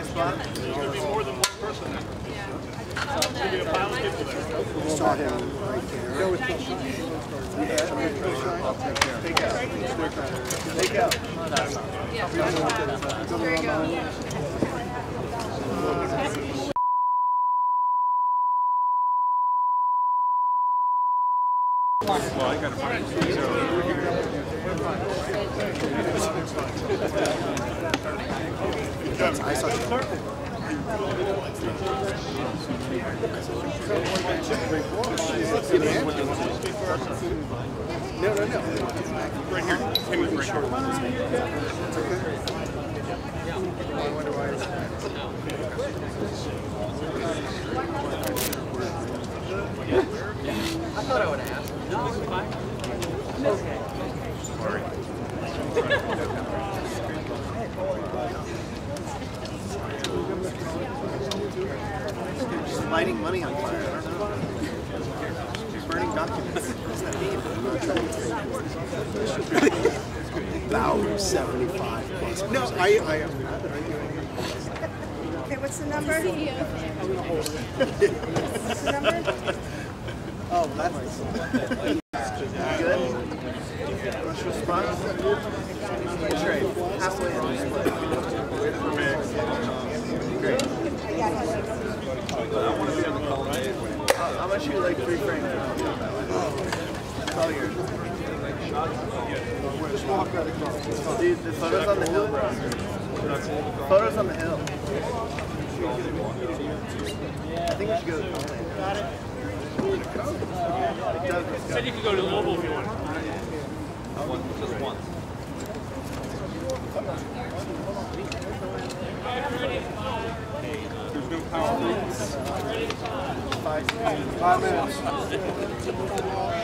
a spot? There's going to be more than one person there. There's going to be a pile of people there. Saw him right there. Go with Take out. Take out. There you go. Well, I got to find it. I saw you. No. Right here. Him with right here. I wonder why it's I thought I would ask. No, it's fine. Okay. Sorry. Just lighting money on fire. I don't know. Burning documents. What does that mean? about 75 plus. No, I am not. Okay, what's the number? What's the number? Oh, that's Good? What's your spot? That's right. Halfway in. Wait for me. Great. I want to be on the call today. How much you like free frame? It's all yours. Dude, the photo's on the hill, bro. Photo's on the hill. I think we should go to the Got it. Said you could go to the mobile if you want. Just once. There's no power. 5 minutes.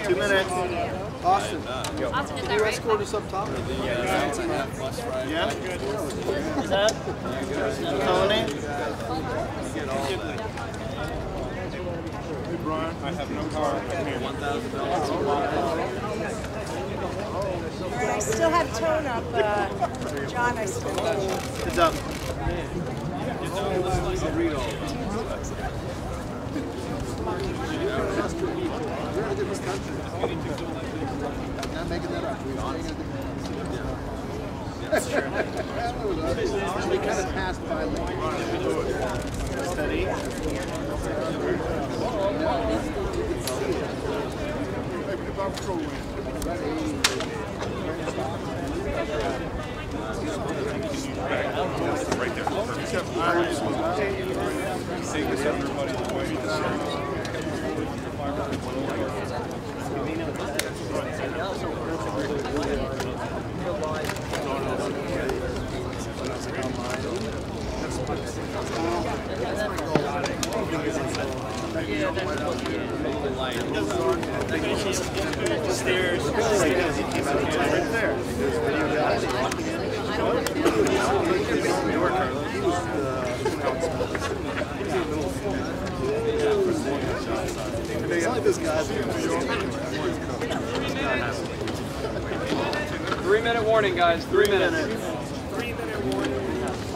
2 minutes. Austin, Austin, is can that you right? escort us up top? Yeah? Is that? Tony? Hey, Brian, I have no car. All right, I still have tone up. John, I still have. It's up. Not making that up. That's true. We kind of passed by Steady. Right there. Take this everybody the way you Stairs. Right there. this guy's 3-minute warning, guys. 3 minutes. 3-minute warning.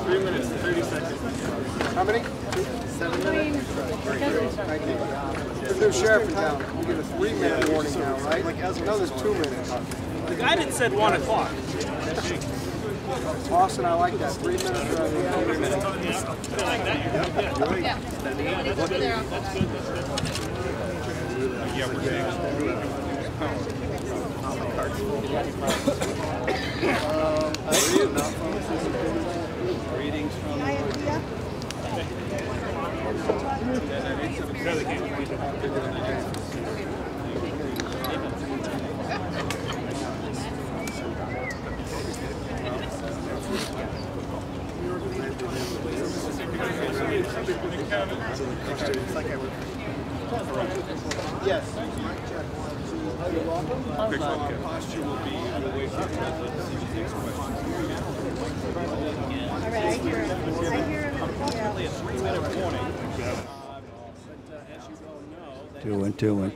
3 minutes and 30 seconds. How many? 7 minutes. Thank you. There's no sheriff in town. You get a 3-minute warning now, right? No, there's 2 minutes. The guy didn't said 1 o'clock. Austin, I like that. 3 minutes rather than 3 minutes. Yeah. Yeah, we're getting Greetings from Yes. posture will be away from the takes questions. All right, I hear him. Approximately a 3-minute warning. Doing.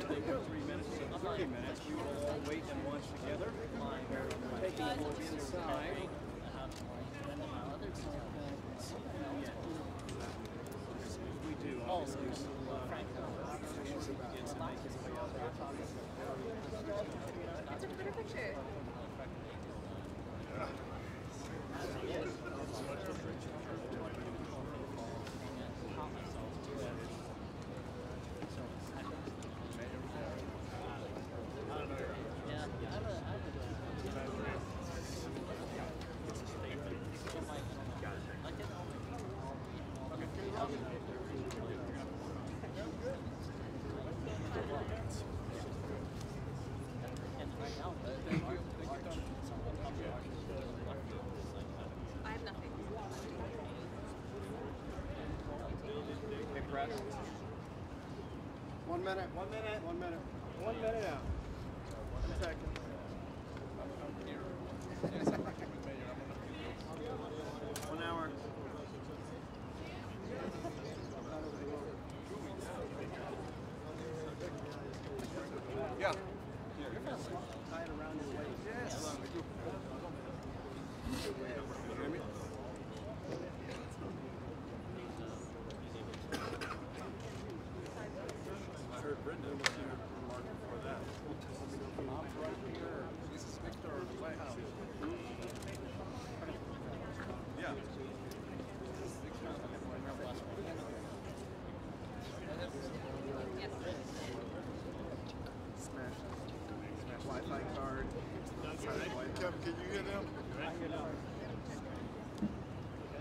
fast. 1 minute. 1 minute. 1 minute. 1 minute out. 1 second. 1 hour. Yeah. Tie it around your waist. Yes. Hear me? I heard Brenda was here remarking for that. Mom's right here. Mrs. Victor or the White House? Yeah. Smash Wi-Fi card. Kevin, can you hear them?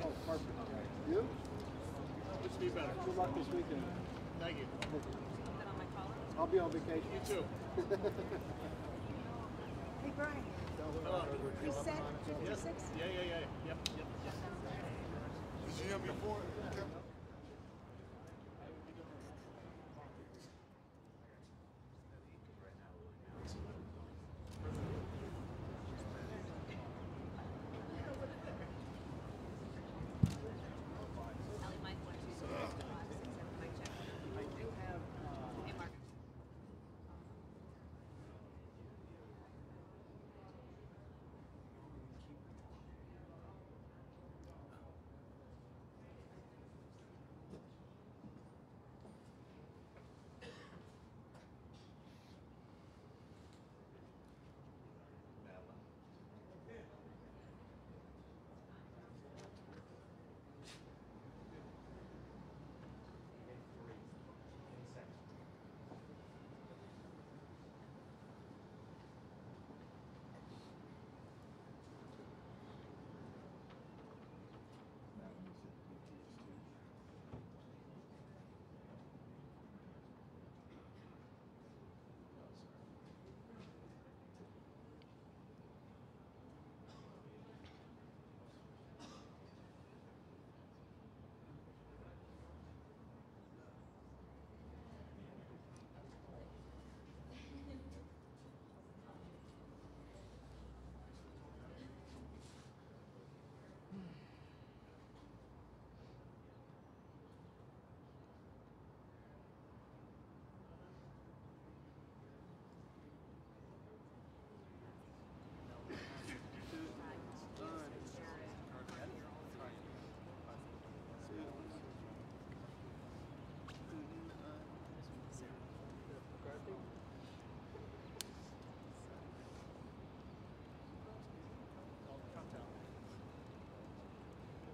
Oh, perfect. You? Which be better? Good luck this weekend. Thank you. I'll be on vacation. You too. Hey, Brian, you said 56? Yeah. Yep. Did you hear me before?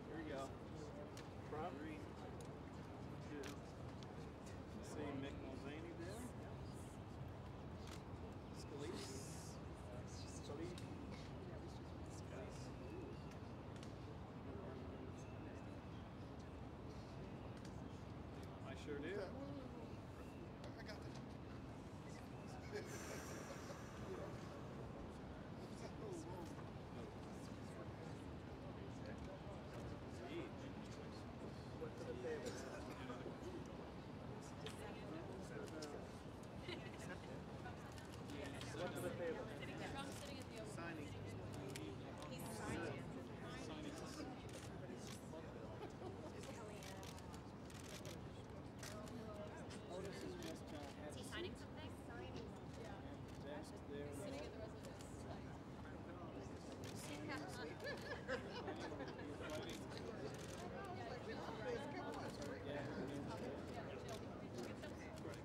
Here we go. Rob? 3, 2. See Mick Mulvaney there. Scalise. I sure do. I got that. Signing. Otis is just Is he signing something? desk there. Sitting at the residence.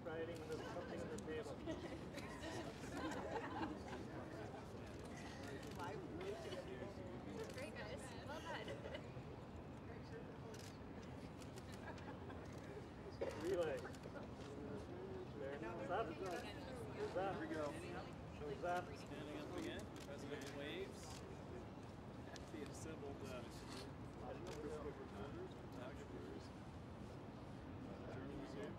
Writing with something on the table. Great, guys. Well done. Relay. There. Stop. Who's up? Here we go. Who's up? Standing up again. President waves at the assembled photographers. Journalists here.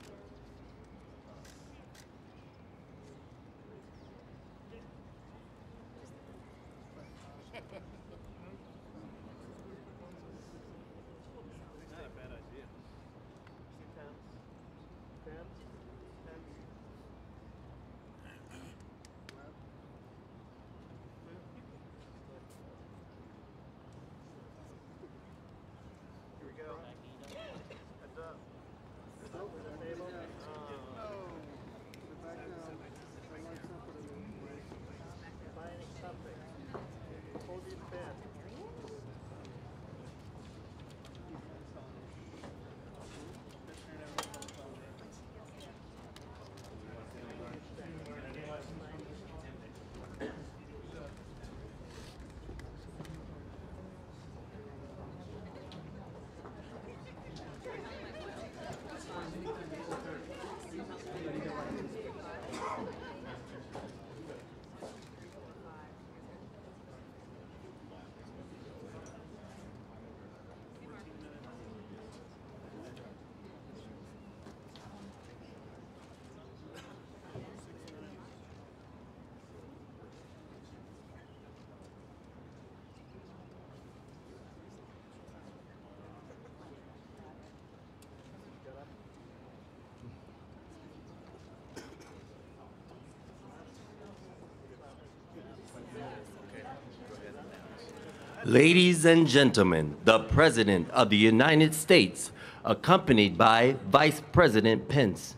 Not a bad idea. See Pence. Ladies and gentlemen, the President of the United States, accompanied by Vice President Pence.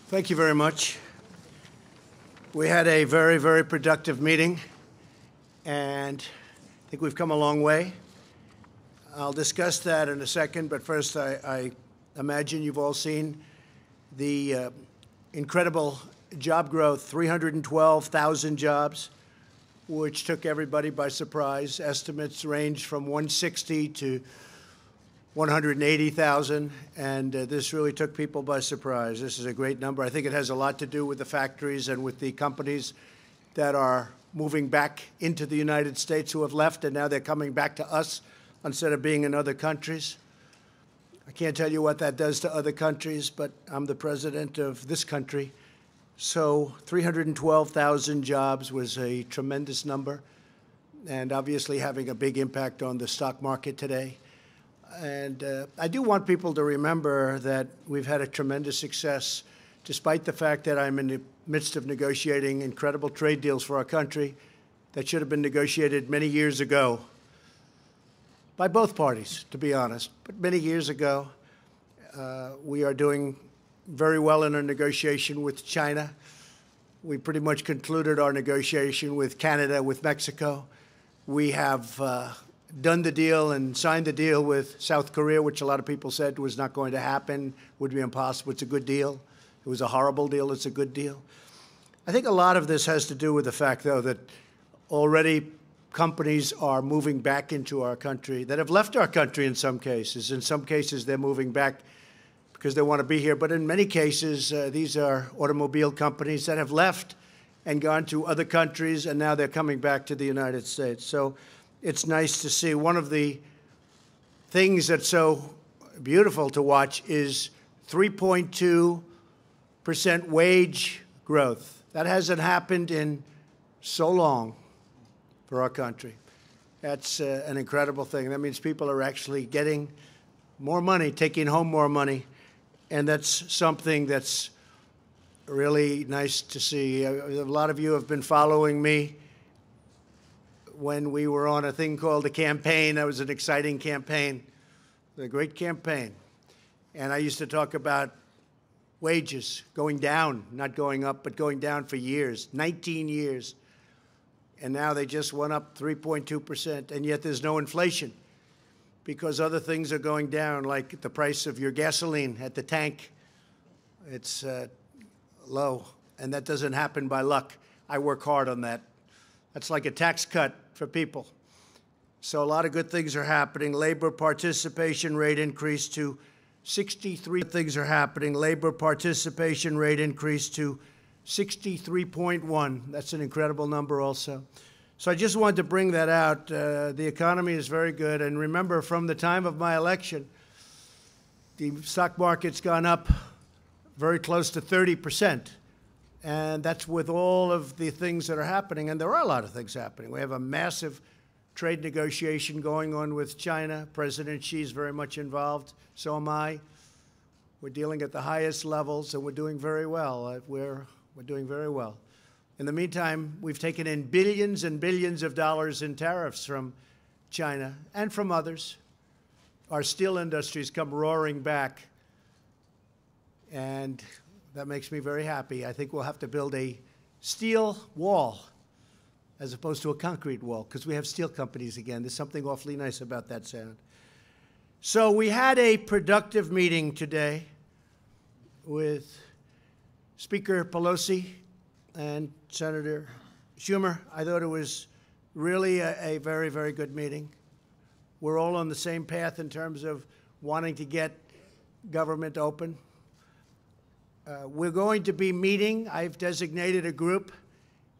Thank you very much. We had a very, very productive meeting, and I think we've come a long way. I'll discuss that in a second, but first I imagine you've all seen the incredible job growth, 312,000 jobs, which took everybody by surprise. Estimates range from 160 to 180,000, and this really took people by surprise. This is a great number. I think it has a lot to do with the factories and with the companies that are moving back into the United States who have left, and now they're coming back to us instead of being in other countries. I can't tell you what that does to other countries, but I'm the president of this country. So 312,000 jobs was a tremendous number, and obviously having a big impact on the stock market today. And I do want people to remember that we've had a tremendous success, despite the fact that I'm in the midst of negotiating incredible trade deals for our country that should have been negotiated many years ago by both parties, to be honest. But many years ago, we are doing very well in our negotiation with China. We pretty much concluded our negotiation with Canada, with Mexico. We have done the deal and signed the deal with South Korea, which a lot of people said was not going to happen, would be impossible. It's a good deal. It was a horrible deal. It's a good deal. I think a lot of this has to do with the fact, though, that already companies are moving back into our country that have left our country in some cases. In some cases, they're moving back because they want to be here. But in many cases, these are automobile companies that have left and gone to other countries, and now they're coming back to the United States. So it's nice to see. One of the things that's so beautiful to watch is 3.2% wage growth. That hasn't happened in so long for our country. That's an incredible thing. That means people are actually getting more money, taking home more money, and that's something that's really nice to see. A lot of you have been following me when we were on a thing called a campaign. That was an exciting campaign, a great campaign. And I used to talk about wages going down, not going up, but going down for years, 19 years. And now they just went up 3.2%, and yet there's no inflation because other things are going down, like the price of your gasoline at the tank. It's low, and that doesn't happen by luck. I work hard on that. That's like a tax cut for people. So a lot of good things are happening. Labor participation rate increased to 63. Things are happening. Labor participation rate increased to 63.1. That's an incredible number also. So I just wanted to bring that out. The economy is very good. And remember, from the time of my election, the stock market's gone up very close to 30%. And that's with all of the things that are happening. And there are a lot of things happening. We have a massive trade negotiation going on with China. President Xi is very much involved. So am I. We're dealing at the highest levels, and we're doing very well. We're doing very well. In the meantime, we've taken in billions and billions of dollars in tariffs from China and from others. Our steel industry's come roaring back, and that makes me very happy. I think we'll have to build a steel wall as opposed to a concrete wall because we have steel companies again. There's something awfully nice about that sound. So we had a productive meeting today with Speaker Pelosi and Senator Schumer. I thought it was really a very, very good meeting. We're all on the same path in terms of wanting to get government open. We're going to be meeting. I've designated a group,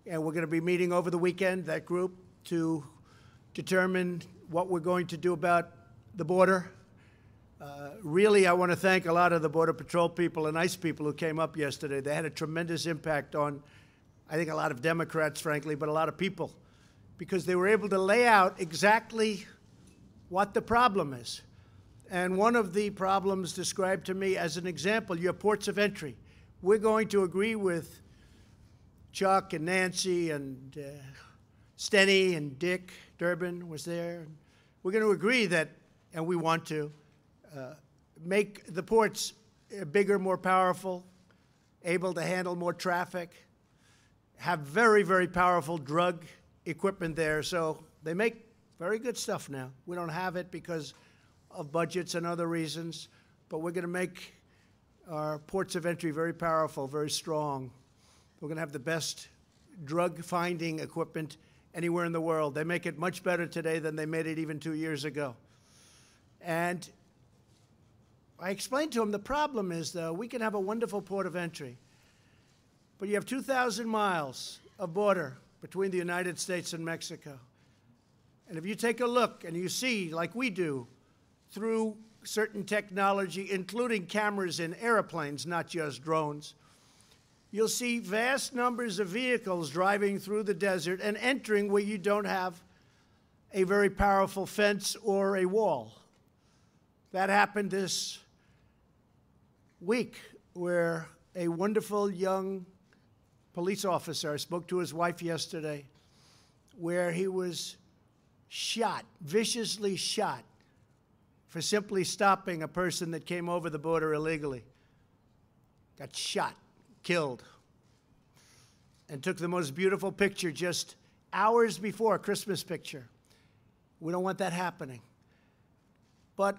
and we're going to be meeting over the weekend, that group, to determine what we're going to do about the border. Really, I want to thank a lot of the Border Patrol people and ICE people who came up yesterday. They had a tremendous impact on, I think, a lot of Democrats, frankly, but a lot of people, because they were able to lay out exactly what the problem is. And one of the problems described to me as an example, your ports of entry. We're going to agree with Chuck and Nancy and Steny and Dick Durbin was there. We're going to agree that, and we want to, make the ports bigger, more powerful, able to handle more traffic, have very, very powerful drug equipment there. So they make very good stuff now. We don't have it because of budgets and other reasons, but we're going to make our ports of entry very powerful, very strong. We're going to have the best drug-finding equipment anywhere in the world. They make it much better today than they made it even 2 years ago. And I explained to him the problem is, though, we can have a wonderful port of entry, but you have 2,000 miles of border between the United States and Mexico. And if you take a look and you see, like we do, through certain technology, including cameras in airplanes, not just drones, you'll see vast numbers of vehicles driving through the desert and entering where you don't have a very powerful fence or a wall. That happened this week, where a wonderful young police officer, I spoke to his wife yesterday, where he was shot, viciously shot, for simply stopping a person that came over the border illegally. Got shot, killed, and took the most beautiful picture just hours before, a Christmas picture. We don't want that happening. But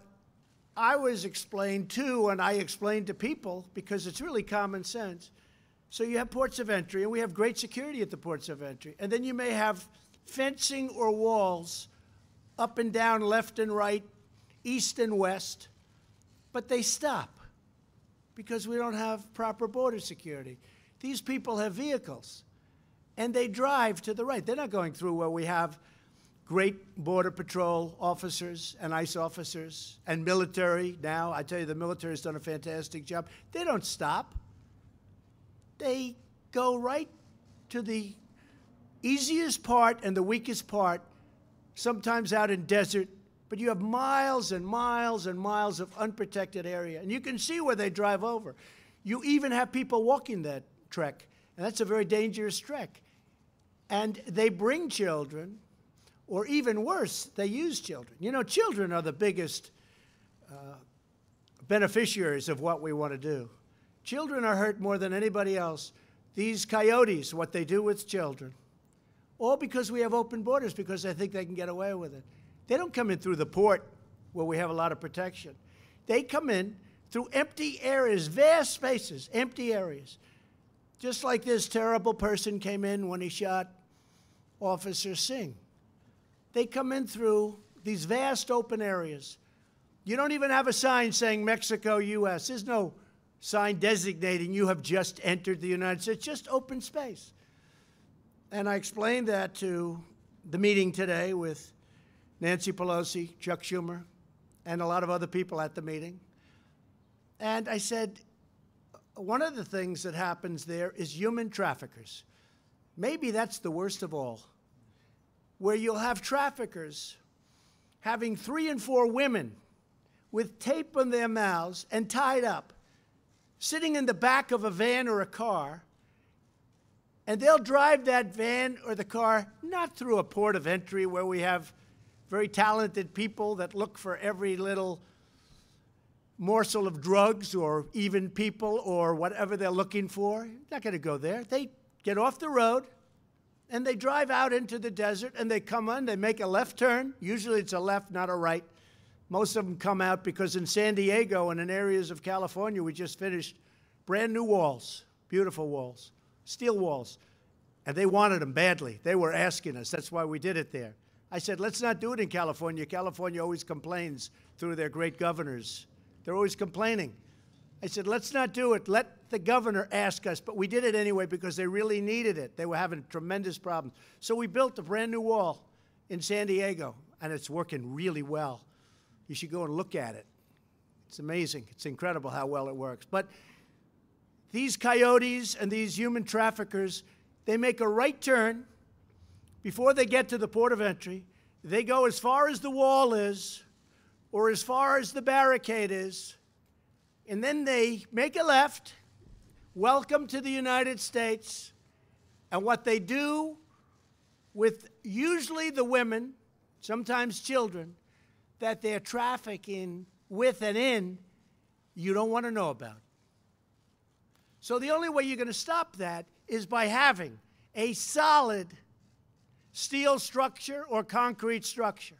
I was explained to, and I explained to people, because it's really common sense. So you have ports of entry, and we have great security at the ports of entry. And then you may have fencing or walls up and down, left and right, east and west, but they stop because we don't have proper border security. These people have vehicles, and they drive to the right. They're not going through where we have great Border Patrol officers and ICE officers and military now. I tell you, the military has done a fantastic job. They don't stop. They go right to the easiest part and the weakest part, sometimes out in desert, but you have miles and miles and miles of unprotected area. And you can see where they drive over. You even have people walking that trek, and that's a very dangerous trek. And they bring children, or even worse, they use children. You know, children are the biggest beneficiaries of what we want to do. Children are hurt more than anybody else. These coyotes, what they do with children, all because we have open borders, because they think they can get away with it. They don't come in through the port where we have a lot of protection. They come in through empty areas, vast spaces, empty areas. Just like this terrible person came in when he shot Officer Singh. They come in through these vast open areas. You don't even have a sign saying Mexico, U.S. There's no sign designating you have just entered the United States, just open space. And I explained that to the meeting today with Nancy Pelosi, Chuck Schumer, and a lot of other people at the meeting. And I said, one of the things that happens there is human traffickers. Maybe that's the worst of all, where you'll have traffickers having 3 and 4 women with tape on their mouths and tied up, sitting in the back of a van or a car, and they'll drive that van or the car not through a port of entry where we have very talented people that look for every little morsel of drugs or even people or whatever they're looking for. You're not going to go there. They get off the road, and they drive out into the desert, and they come on, they make a left turn. Usually it's a left, not a right. Most of them come out because in San Diego and in areas of California, we just finished brand new walls, beautiful walls, steel walls. And they wanted them badly. They were asking us. That's why we did it there. I said, let's not do it in California. California always complains through their great governors. They're always complaining. I said, let's not do it. Let the governor ask us. But we did it anyway because they really needed it. They were having tremendous problems. So we built a brand new wall in San Diego, and it's working really well. You should go and look at it. It's amazing. It's incredible how well it works. But these coyotes and these human traffickers, they make a right turn before they get to the port of entry. They go as far as the wall is or as far as the barricade is, and then they make a left, welcome to the United States, and what they do with usually the women, sometimes children, that they're trafficking with and in, you don't want to know about. So the only way you're going to stop that is by having a solid steel structure or concrete structure,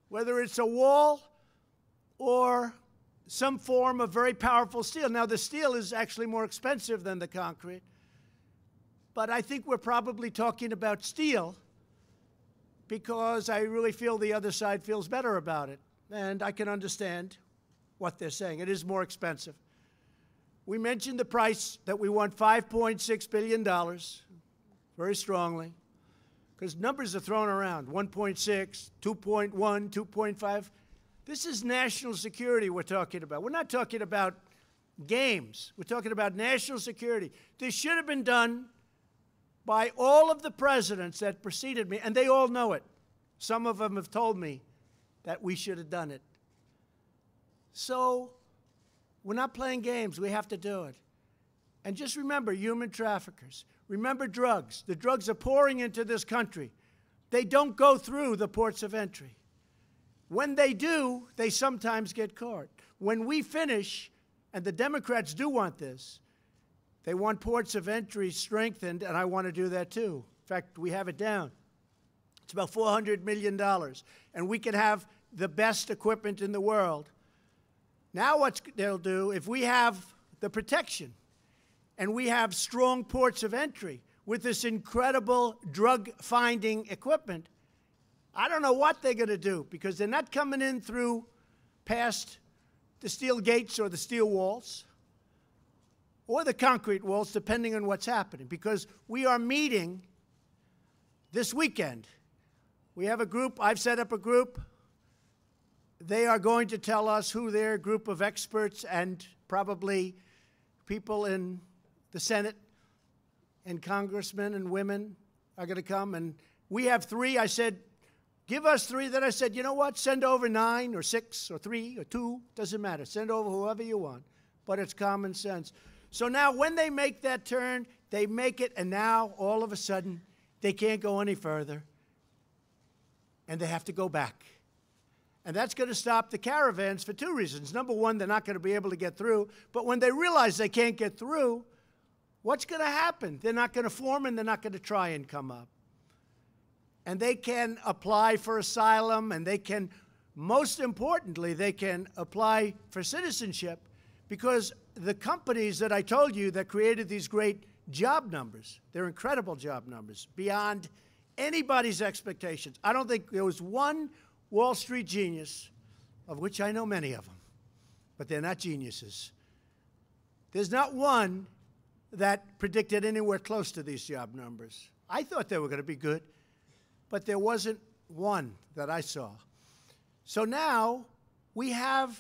whether it's a wall or some form of very powerful steel. Now, the steel is actually more expensive than the concrete, but I think we're probably talking about steel because I really feel the other side feels better about it, and I can understand what they're saying. It is more expensive. We mentioned the price that we want $5.6 billion, very strongly, because numbers are thrown around, 1.6, 2.1, 2.5. This is national security we're talking about. We're not talking about games. We're talking about national security. This should have been done by all of the presidents that preceded me, and they all know it. Some of them have told me that we should have done it. So we're not playing games. We have to do it. And just remember, human traffickers. Remember drugs. The drugs are pouring into this country. They don't go through the ports of entry. When they do, they sometimes get caught. When we finish, and the Democrats do want this, they want ports of entry strengthened, and I want to do that too. In fact, we have it down. It's about $400 million, and we can have the best equipment in the world. Now what they'll do, if we have the protection and we have strong ports of entry with this incredible drug-finding equipment, I don't know what they're going to do because they're not coming in through past the steel gates or the steel walls or the concrete walls, depending on what's happening, because we are meeting this weekend. We have a group. I've set up a group. They are going to tell us who their group of experts and probably people in the Senate and congressmen and women are going to come. And we have 3. I said, give us 3. Then I said, you know what? Send over 9 or 6 or 3 or 2. Doesn't matter. Send over whoever you want. But it's common sense. So now when they make that turn, they make it, and now all of a sudden they can't go any further, and they have to go back. And that's going to stop the caravans for 2 reasons. Number one, they're not going to be able to get through. But when they realize they can't get through, what's going to happen? They're not going to form, and they're not going to try and come up. And they can apply for asylum, and they can, most importantly, they can apply for citizenship, because the companies that I told you that created these great job numbers, they're incredible job numbers, beyond anybody's expectations. I don't think there was one Wall Street genius, of which I know many of them, but they're not geniuses. There's not one that predicted anywhere close to these job numbers. I thought they were going to be good, but there wasn't one that I saw. So now we have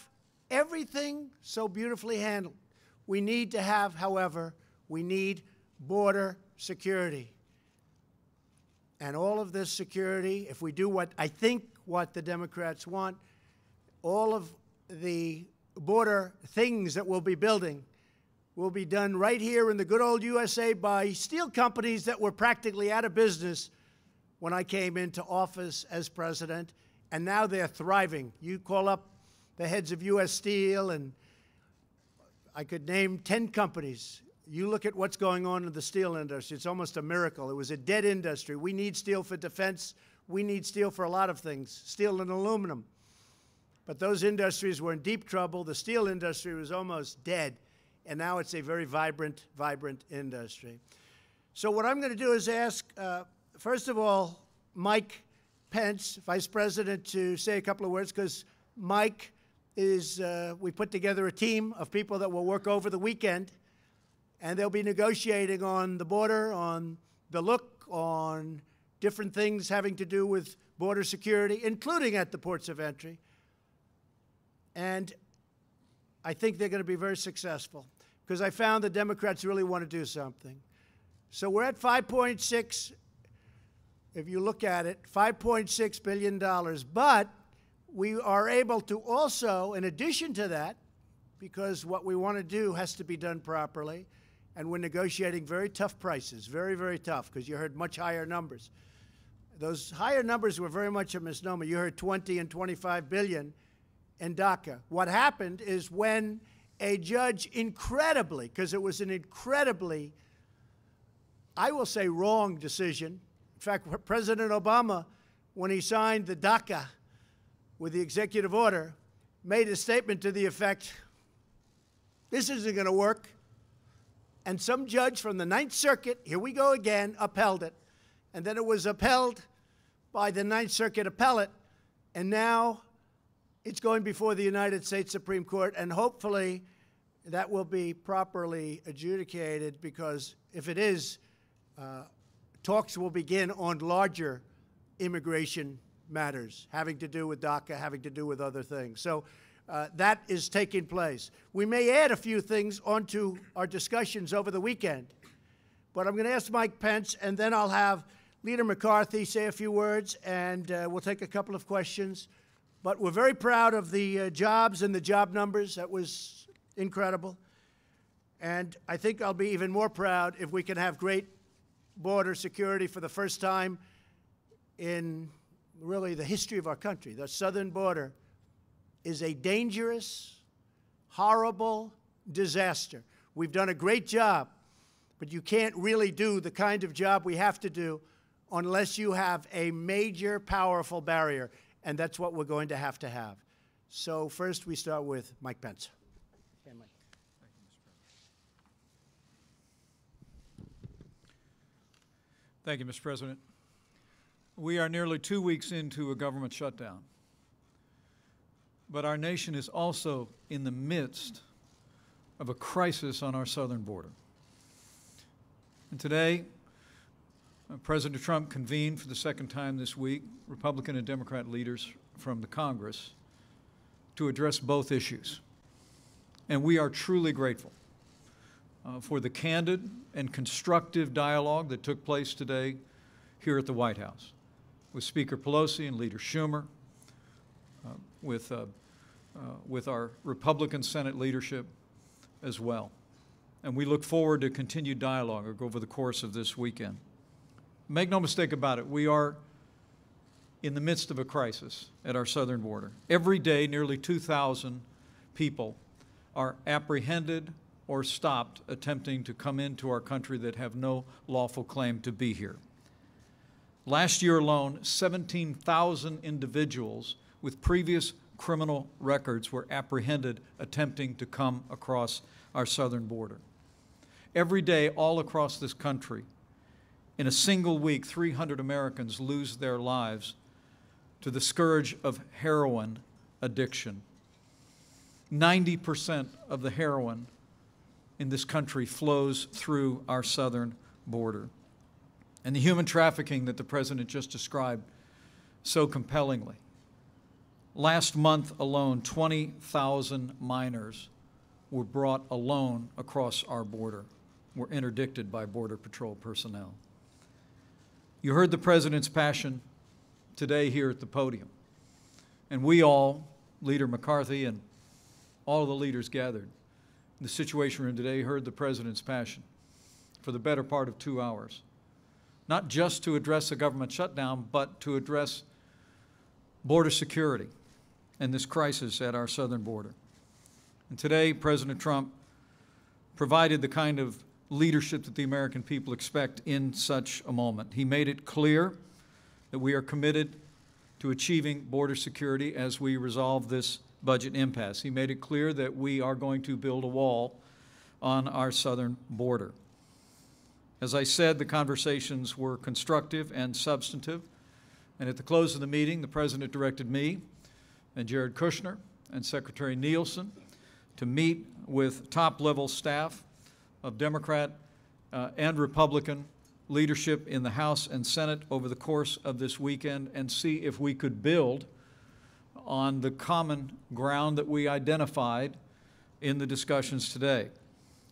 everything so beautifully handled. We need to have, however, we need border security. And all of this security, if we do what I think what the Democrats want, all of the border things that we'll be building will be done right here in the good old USA by steel companies that were practically out of business when I came into office as president, and now they're thriving. You call up the heads of U.S. Steel, and I could name 10 companies. You look at what's going on in the steel industry. It's almost a miracle. It was a dead industry. We need steel for defense. We need steel for a lot of things, steel and aluminum. But those industries were in deep trouble. The steel industry was almost dead, and now it's a very vibrant, vibrant industry. So what I'm going to do is ask, first of all, Mike Pence, Vice President, to say a couple of words, because Mike is, we put together a team of people that will work over the weekend, and they'll be negotiating on the border, on the look, on different things having to do with border security, including at the ports of entry. And I think they're going to be very successful because I found the Democrats really want to do something. So we're at 5.6, if you look at it, $5.6 billion. But we are able to also, in addition to that, because what we want to do has to be done properly, and we're negotiating very tough prices, very, very tough, because you heard much higher numbers. Those higher numbers were very much a misnomer. You heard 20 and 25 billion in DACA. What happened is when a judge incredibly, because it was an incredibly, I will say, wrong decision. In fact, President Obama, when he signed the DACA with the executive order, made a statement to the effect, this isn't going to work. And some judge from the Ninth Circuit, here we go again, upheld it. And then it was upheld by the Ninth Circuit appellate, and now it's going before the United States Supreme Court, and hopefully that will be properly adjudicated, because if it is, talks will begin on larger immigration matters having to do with DACA, having to do with other things. So that is taking place. We may add a few things onto our discussions over the weekend, but I'm going to ask Mike Pence, and then I'll have Leader McCarthy say a few words, and we'll take a couple of questions. But we're very proud of the jobs and the job numbers. That was incredible. And I think I'll be even more proud if we can have great border security for the first time in really the history of our country. The southern border is a dangerous, horrible disaster. We've done a great job, but you can't really do the kind of job we have to do unless you have a major, powerful barrier, and that's what we're going to have. So first we start with Mike Pence. Okay, Mike. Thank you, Mr. President. We are nearly 2 weeks into a government shutdown, but our nation is also in the midst of a crisis on our southern border. And today, President Trump convened for the second time this week Republican and Democrat leaders from the Congress to address both issues. And we are truly grateful for the candid and constructive dialogue that took place today here at the White House with Speaker Pelosi and Leader Schumer, with our Republican Senate leadership as well. And we look forward to continued dialogue over the course of this weekend. Make no mistake about it, we are in the midst of a crisis at our southern border. Every day, nearly 2,000 people are apprehended or stopped attempting to come into our country that have no lawful claim to be here. Last year alone, 17,000 individuals with previous criminal records were apprehended attempting to come across our southern border. Every day, all across this country, in a single week, 300 Americans lose their lives to the scourge of heroin addiction. 90% of the heroin in this country flows through our southern border. And the human trafficking that the President just described so compellingly. Last month alone, 20,000 minors were brought alone across our border, were interdicted by Border Patrol personnel. You heard the President's passion today here at the podium. And we all, Leader McCarthy and all of the leaders gathered in the Situation Room today, heard the President's passion for the better part of 2 hours. Not just to address the government shutdown, but to address border security and this crisis at our southern border. And today, President Trump provided the kind of leadership that the American people expect in such a moment. He made it clear that we are committed to achieving border security as we resolve this budget impasse. He made it clear that we are going to build a wall on our southern border. As I said, the conversations were constructive and substantive, and at the close of the meeting, the President directed me and Jared Kushner and Secretary Nielsen to meet with top-level staff of Democrat and Republican leadership in the House and Senate over the course of this weekend and see if we could build on the common ground that we identified in the discussions today.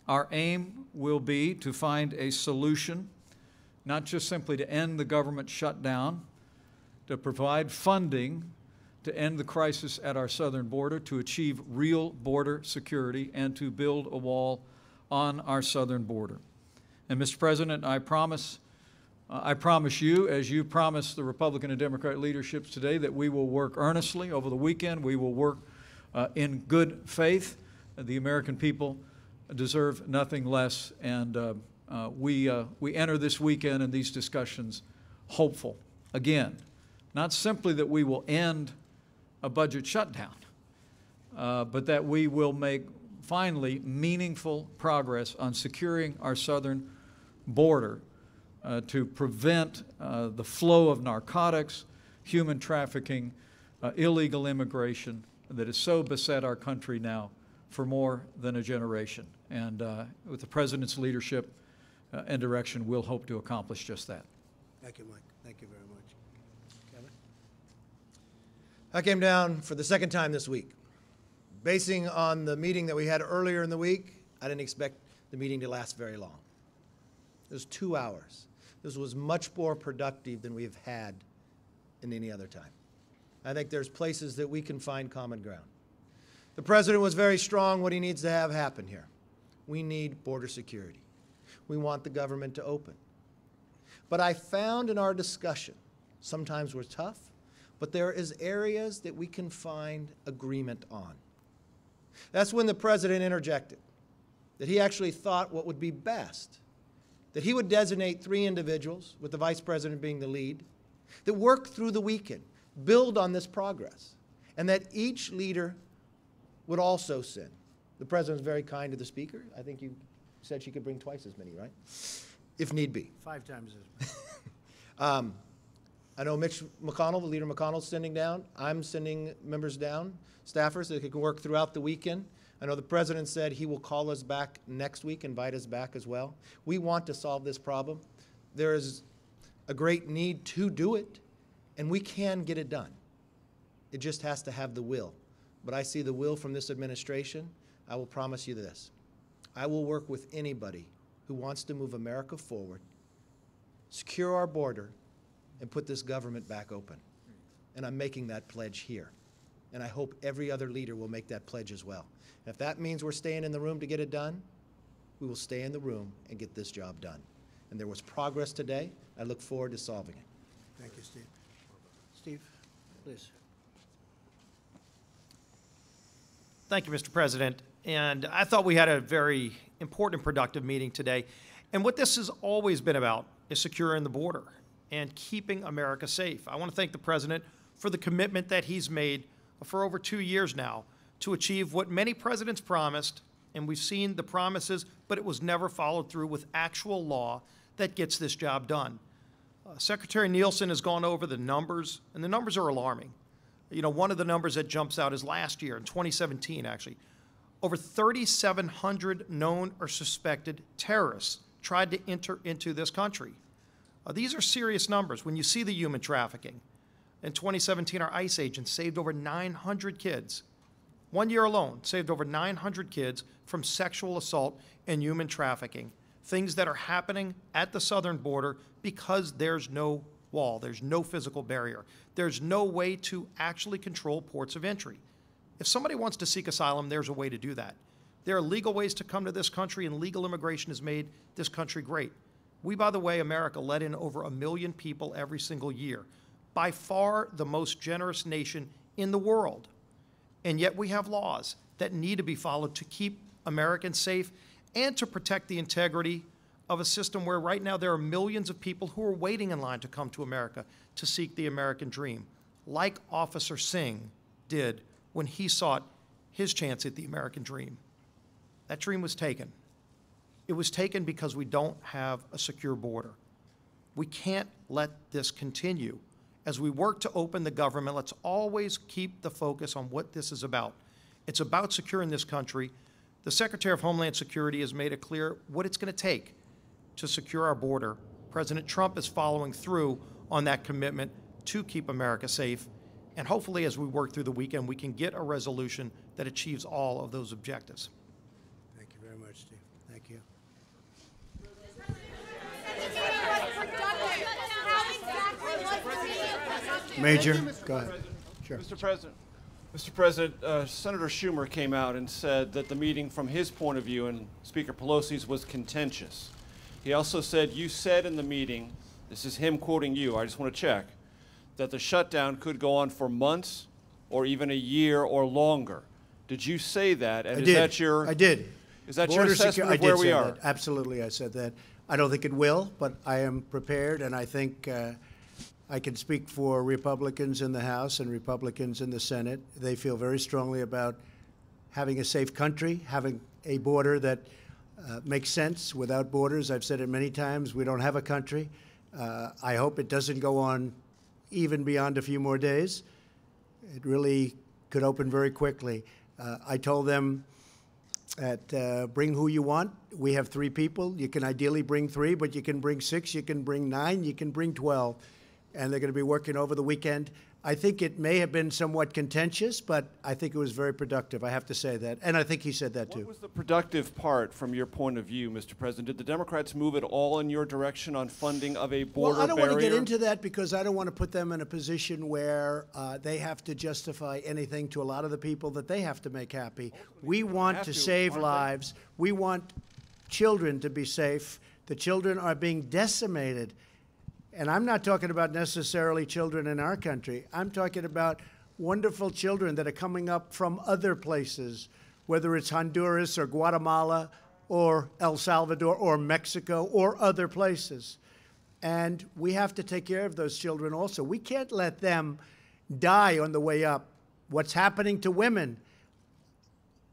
Our aim will be to find a solution, not just simply to end the government shutdown, to provide funding to end the crisis at our southern border, to achieve real border security, and to build a wall on our southern border. And Mr. President, I promise you, as you promised the Republican and Democrat leaderships today, that we will work earnestly over the weekend. We will work in good faith. The American people deserve nothing less, and we enter this weekend and these discussions hopeful. Again, not simply that we will end a budget shutdown, but that we will make finally meaningful progress on securing our southern border to prevent the flow of narcotics, human trafficking, illegal immigration that has so beset our country now for more than a generation. And with the President's leadership and direction, we'll hope to accomplish just that. Thank you, Mike. Thank you very much. Kevin? I came down for the second time this week. Basing on the meeting that we had earlier in the week, I didn't expect the meeting to last very long. It was 2 hours. This was much more productive than we've had in any other time. I think there's places that we can find common ground. The President was very strong what he needs to have happen here. We need border security. We want the government to open. But I found in our discussion, sometimes we're tough, but there is areas that we can find agreement on. That's when the President interjected, that he actually thought what would be best, that he would designate 3 individuals, with the Vice President being the lead, that work through the weekend, build on this progress, and that each leader would also send. The President was very kind to the Speaker. I think you said she could bring twice as many, right? If need be. 5 times as much. I know Mitch McConnell, the leader McConnell's sending down. I'm sending members down, staffers, that can work throughout the weekend. I know the President said he will call us back next week, invite us back as well. We want to solve this problem. There is a great need to do it, and we can get it done. It just has to have the will. But I see the will from this administration. I will promise you this. I will work with anybody who wants to move America forward, secure our border, and put this government back open. And I'm making that pledge here. And I hope every other leader will make that pledge as well. And if that means we're staying in the room to get it done, we will stay in the room and get this job done. And there was progress today. I look forward to solving it. Thank you, Steve. Steve, please. Thank you, Mr. President. And I thought we had a very important and productive meeting today. And what this has always been about is securing the border and keeping America safe. I want to thank the President for the commitment that he's made for over 2 years now to achieve what many presidents promised, and we've seen the promises, but it was never followed through with actual law that gets this job done. Secretary Nielsen has gone over the numbers, and the numbers are alarming. You know, one of the numbers that jumps out is last year, in 2017 actually, over 3,700 known or suspected terrorists tried to enter into this country. These are serious numbers. When you see the human trafficking, in 2017, our ICE agents saved over 900 kids. 1 year alone, saved over 900 kids from sexual assault and human trafficking, things that are happening at the southern border because there's no wall, there's no physical barrier. There's no way to actually control ports of entry. If somebody wants to seek asylum, there's a way to do that. There are legal ways to come to this country, and legal immigration has made this country great. We, by the way, America, let in over 1 million people every single year. By far the most generous nation in the world. And yet we have laws that need to be followed to keep Americans safe and to protect the integrity of a system where right now there are millions of people who are waiting in line to come to America to seek the American dream, like Officer Singh did when he sought his chance at the American dream. That dream was taken. It was taken because we don't have a secure border. We can't let this continue. As we work to open the government, let's always keep the focus on what this is about. It's about securing this country. The Secretary of Homeland Security has made it clear what it's going to take to secure our border. President Trump is following through on that commitment to keep America safe. And hopefully, as we work through the weekend, we can get a resolution that achieves all of those objectives. Thank you very much, Steve. Thank you. Major, go ahead. Sure. Mr. President, Senator Schumer came out and said that the meeting from his point of view and Speaker Pelosi's was contentious. He also said, you said in the meeting, this is him quoting you, I just want to check, that the shutdown could go on for months or even a year or longer. Did you say that? And I is did. that your I did. Is that your assessment of where we are? That. Absolutely, I said that. I don't think it will, but I am prepared, and I think I can speak for Republicans in the House and Republicans in the Senate. They feel very strongly about having a safe country, having a border that makes sense. Without borders, I've said it many times, we don't have a country. I hope it doesn't go on even beyond a few more days. It really could open very quickly. I told them that bring who you want. We have 3 people. You can ideally bring 3, but you can bring 6, you can bring 9, you can bring 12. And they're going to be working over the weekend. I think it may have been somewhat contentious, but I think it was very productive. I have to say that. And I think he said that, too. What was the productive part from your point of view, Mr. President? Did the Democrats move at all in your direction on funding of a border barrier? Well, I don't want to get into that because I don't want to put them in a position where they have to justify anything to a lot of the people that they have to make happy. We want to save lives. We want children to be safe. The children are being decimated. And I'm not talking about necessarily children in our country. I'm talking about wonderful children that are coming up from other places, whether it's Honduras or Guatemala or El Salvador or Mexico or other places. And we have to take care of those children also. We can't let them die on the way up. What's happening to women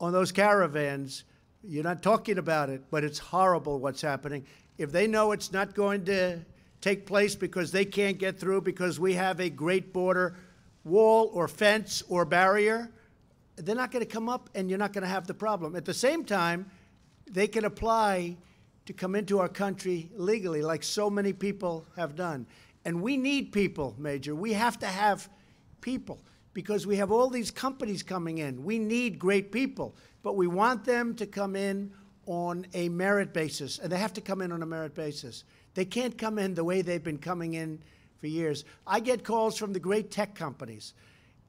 on those caravans, you're not talking about it, but it's horrible what's happening. If they know it's not going to take place because they can't get through because we have a great border wall or fence or barrier, they're not going to come up and you're not going to have the problem. At the same time, they can apply to come into our country legally like so many people have done. And we need people, Major. We have to have people because we have all these companies coming in. We need great people, but we want them to come in on a merit basis, and they have to come in on a merit basis. They can't come in the way they've been coming in for years. I get calls from the great tech companies,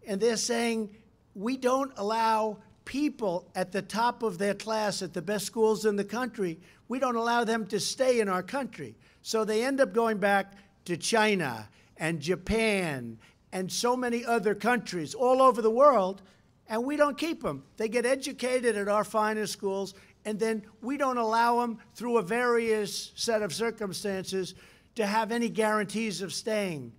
and they're saying, we don't allow people at the top of their class at the best schools in the country, we don't allow them to stay in our country. So they end up going back to China and Japan and so many other countries all over the world, and we don't keep them. They get educated at our finest schools, and then we don't allow them through a various set of circumstances to have any guarantees of staying.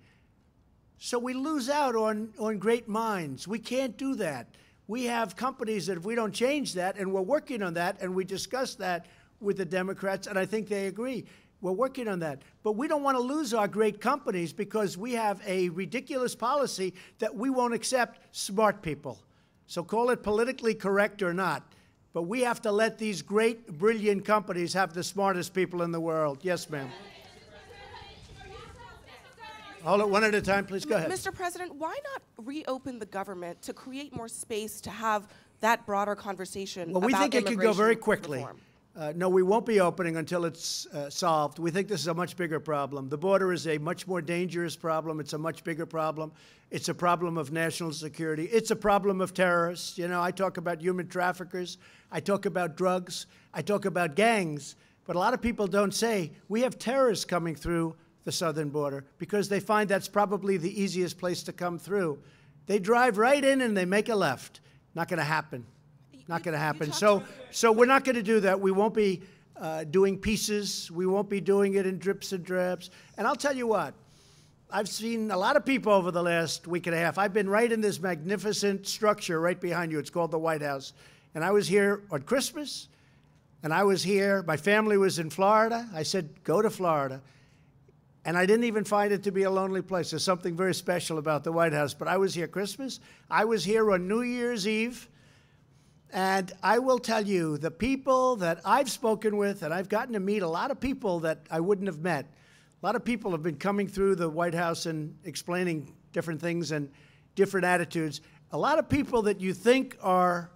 So we lose out on great minds. We can't do that. We have companies that if we don't change that, and we're working on that, and we discussed that with the Democrats, and I think they agree. We're working on that. But we don't want to lose our great companies because we have a ridiculous policy that we won't accept smart people. So call it politically correct or not. But we have to let these great, brilliant companies have the smartest people in the world. Yes, ma'am. Hold it one at a time, please. Go ahead. Mr. President, why not reopen the government to create more space to have that broader conversation about we think it could go very quickly. Reform? No, we won't be opening until it's solved. We think this is a much bigger problem. The border is a much more dangerous problem. It's a much bigger problem. It's a problem of national security. It's a problem of terrorists. You know, I talk about human traffickers. I talk about drugs. I talk about gangs. But a lot of people don't say we have terrorists coming through the southern border because they find that's probably the easiest place to come through. They drive right in and they make a left. Not going to happen. Not going to happen. So we're not going to do that. We won't be doing pieces. We won't be doing it in drips and drabs. And I'll tell you what, I've seen a lot of people over the last week and a half. I've been right in this magnificent structure right behind you. It's called the White House. And I was here on Christmas, and I was here. My family was in Florida. I said, go to Florida. And I didn't even find it to be a lonely place. There's something very special about the White House. But I was here Christmas. I was here on New Year's Eve. And I will tell you, the people that I've spoken with, and I've gotten to meet a lot of people that I wouldn't have met. A lot of people have been coming through the White House and explaining different things and different attitudes. A lot of people that you think are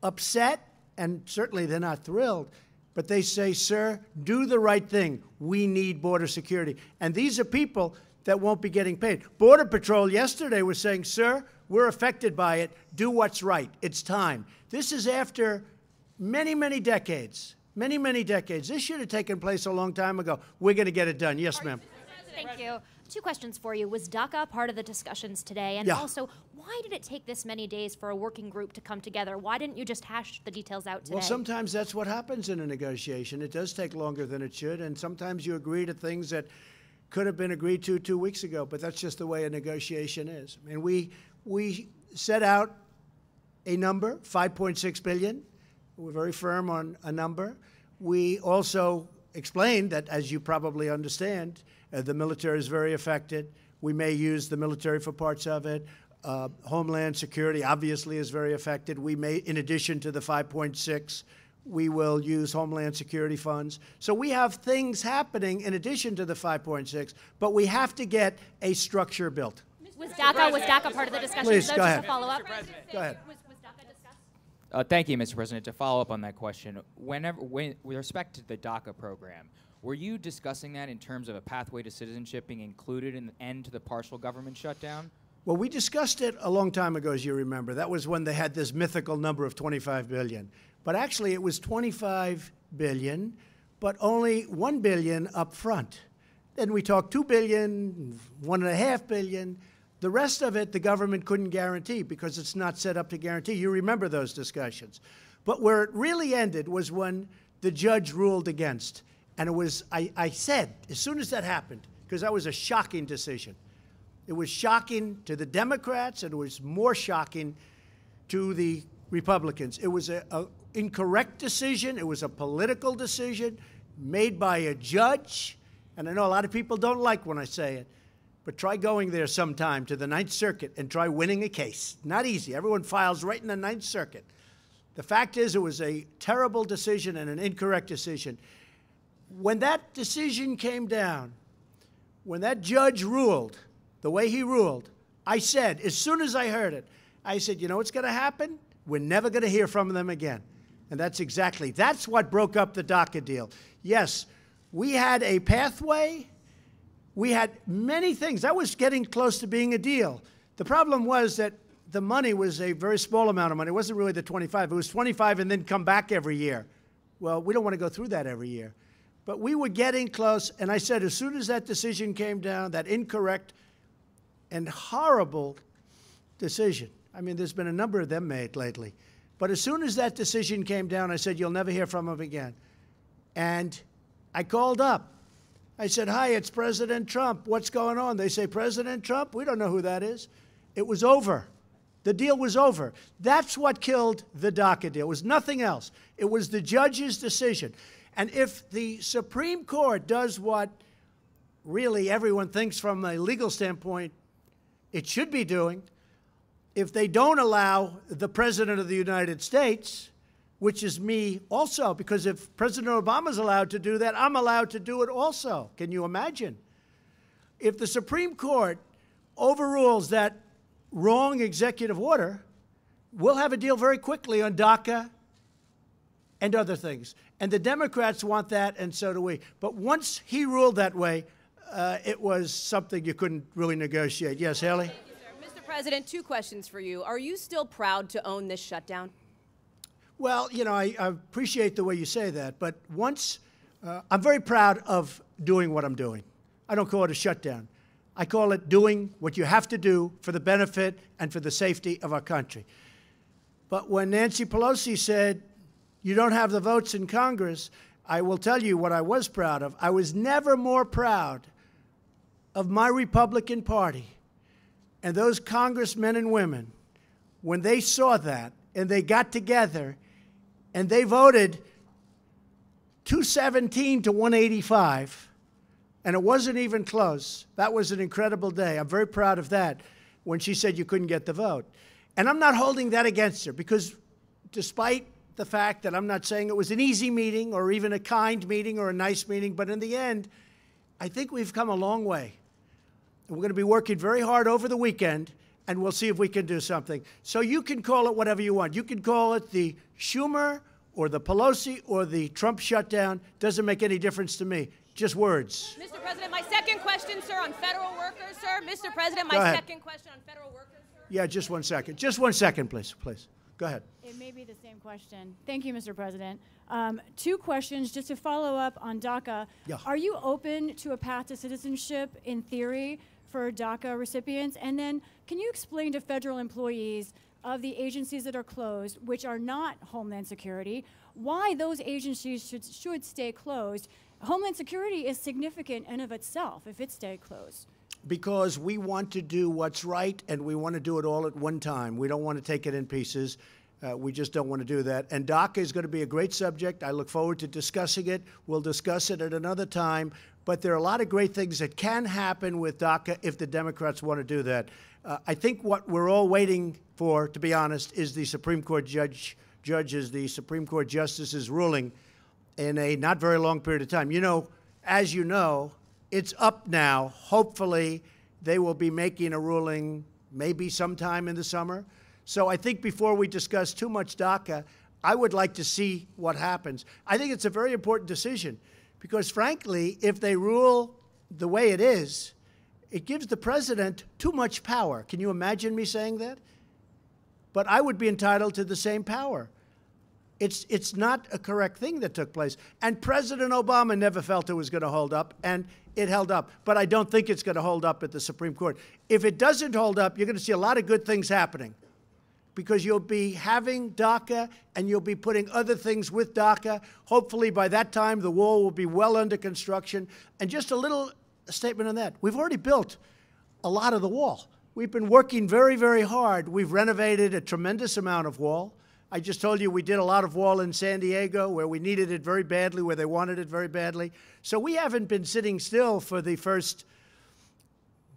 upset, and certainly they're not thrilled, but they say, sir, do the right thing. We need border security. And these are people that won't be getting paid. Border Patrol yesterday was saying, sir, we're affected by it. Do what's right. It's time. This is after many, many decades. Many, many decades. This should have taken place a long time ago. We're going to get it done. Yes, ma'am. Thank you. 2 questions for you. Was DACA part of the discussions today? And Yeah. also, why did it take this many days for a working group to come together? Why didn't you just hash the details out today? Well, sometimes that's what happens in a negotiation. It does take longer than it should, and sometimes you agree to things that could have been agreed to 2 weeks ago, but that's just the way a negotiation is. I mean, we set out a number, $5.6 billion. We're very firm on a number. We also explained that, as you probably understand, the military is very affected. We may use the military for parts of it. Homeland Security obviously is very affected. We may, in addition to the 5.6, we will use Homeland Security funds. So we have things happening in addition to the 5.6, but we have to get a structure built. Was DACA part of the discussion? Please, So go just ahead. a follow-up. Go ahead. Was DACA discussed? Thank you, Mr. President. To follow up on that question, with respect to the DACA program, were you discussing that in terms of a pathway to citizenship being included in the end to the partial government shutdown? Well, we discussed it a long time ago, as you remember. That was when they had this mythical number of $25 billion. But actually, it was $25 billion, but only $1 billion up front. Then we talked $2 billion, $1.5 billion. The rest of it, the government couldn't guarantee because it's not set up to guarantee. You remember those discussions. But where it really ended was when the judge ruled against. And it was, I said, as soon as that happened, because that was a shocking decision. It was shocking to the Democrats, and it was more shocking to the Republicans. It was an incorrect decision. It was a political decision made by a judge. And I know a lot of people don't like when I say it, but try going there sometime to the Ninth Circuit and try winning a case. Not easy. Everyone files right in the Ninth Circuit. The fact is, it was a terrible decision and an incorrect decision. When that decision came down, when that judge ruled the way he ruled, I said, as soon as I heard it, I said, you know what's going to happen? We're never going to hear from them again. And that's what broke up the DACA deal. Yes, we had a pathway. We had many things. That was getting close to being a deal. The problem was that the money was a very small amount of money. It wasn't really the 25. It was 25 and then come back every year. Well, we don't want to go through that every year. But we were getting close, and I said, as soon as that decision came down, that incorrect and horrible decision, I mean, there's been a number of them made lately, but as soon as that decision came down, I said, you'll never hear from him again. And I called up. I said, hi, it's President Trump. What's going on? They say, President Trump? We don't know who that is. It was over. The deal was over. That's what killed the DACA deal. It was nothing else. It was the judge's decision. And if the Supreme Court does what really everyone thinks from a legal standpoint it should be doing, if they don't allow the President of the United States, which is me also, because if President Obama's allowed to do that, I'm allowed to do it also. Can you imagine? If the Supreme Court overrules that wrong executive order, we'll have a deal very quickly on DACA and other things. And the Democrats want that, and so do we. But once he ruled that way, it was something you couldn't really negotiate. Yes, Haley? Mr. President, 2 questions for you. Are you still proud to own this shutdown? Well, you know, I appreciate the way you say that, but I'm very proud of doing what I'm doing. I don't call it a shutdown. I call it doing what you have to do for the benefit and for the safety of our country. But when Nancy Pelosi said, you don't have the votes in Congress, I will tell you what I was proud of. I was never more proud of my Republican Party and those congressmen and women when they saw that and they got together and they voted 217 to 185, and it wasn't even close. That was an incredible day. I'm very proud of that when she said you couldn't get the vote. And I'm not holding that against her, because despite the fact that I'm not saying it was an easy meeting or even a kind meeting or a nice meeting, but in the end, I think we've come a long way. And we're going to be working very hard over the weekend, and we'll see if we can do something. So you can call it whatever you want. You can call it the Schumer or the Pelosi or the Trump shutdown. Doesn't make any difference to me. Just words. Mr. President, my second question, sir, on federal workers, sir. Mr. President, my second question on federal workers, sir. Yeah, just 1 second. Just 1 second, please. Please. Go ahead. It may be the same question. Thank you, Mr. President. 2 questions just to follow up on DACA. Yeah. Are you open to a path to citizenship in theory for DACA recipients? And then can you explain to federal employees of the agencies that are closed, which are not Homeland Security, why those agencies should stay closed? Homeland Security is significant in of itself if it stayed closed. Because we want to do what's right, and we want to do it all at one time. We don't want to take it in pieces. We just don't want to do that. And DACA is going to be a great subject. I look forward to discussing it. We'll discuss it at another time. But there are a lot of great things that can happen with DACA if the Democrats want to do that. I think what we're all waiting for, to be honest, is the Supreme Court judges, the Supreme Court justices ruling in a not very long period of time. You know, as you know, it's up now. Hopefully, they will be making a ruling maybe sometime in the summer. So I think before we discuss too much DACA, I would like to see what happens. I think it's a very important decision because, frankly, if they rule the way it is, it gives the president too much power. Can you imagine me saying that? But I would be entitled to the same power. It's not a correct thing that took place. And President Obama never felt it was going to hold up, and it held up. But I don't think it's going to hold up at the Supreme Court. If it doesn't hold up, you're going to see a lot of good things happening because you'll be having DACA and you'll be putting other things with DACA. Hopefully by that time, the wall will be well under construction. And just a little statement on that. We've already built a lot of the wall. We've been working very, very hard. We've renovated a tremendous amount of wall. I just told you we did a lot of wall in San Diego where we needed it very badly, where they wanted it very badly. So we haven't been sitting still for the first,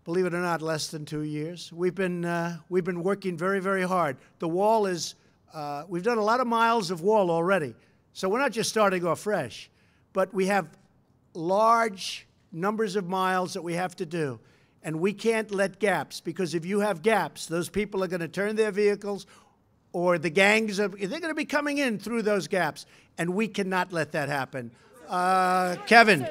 believe it or not, less than 2 years. We've been working very, very hard. The wall is, we've done a lot of miles of wall already. So we're not just starting off fresh, but we have large numbers of miles that we have to do. And we can't let gaps, because if you have gaps, those people are going to turn their vehicles, or the gangs, they're going to be coming in through those gaps, and we cannot let that happen. Kevin.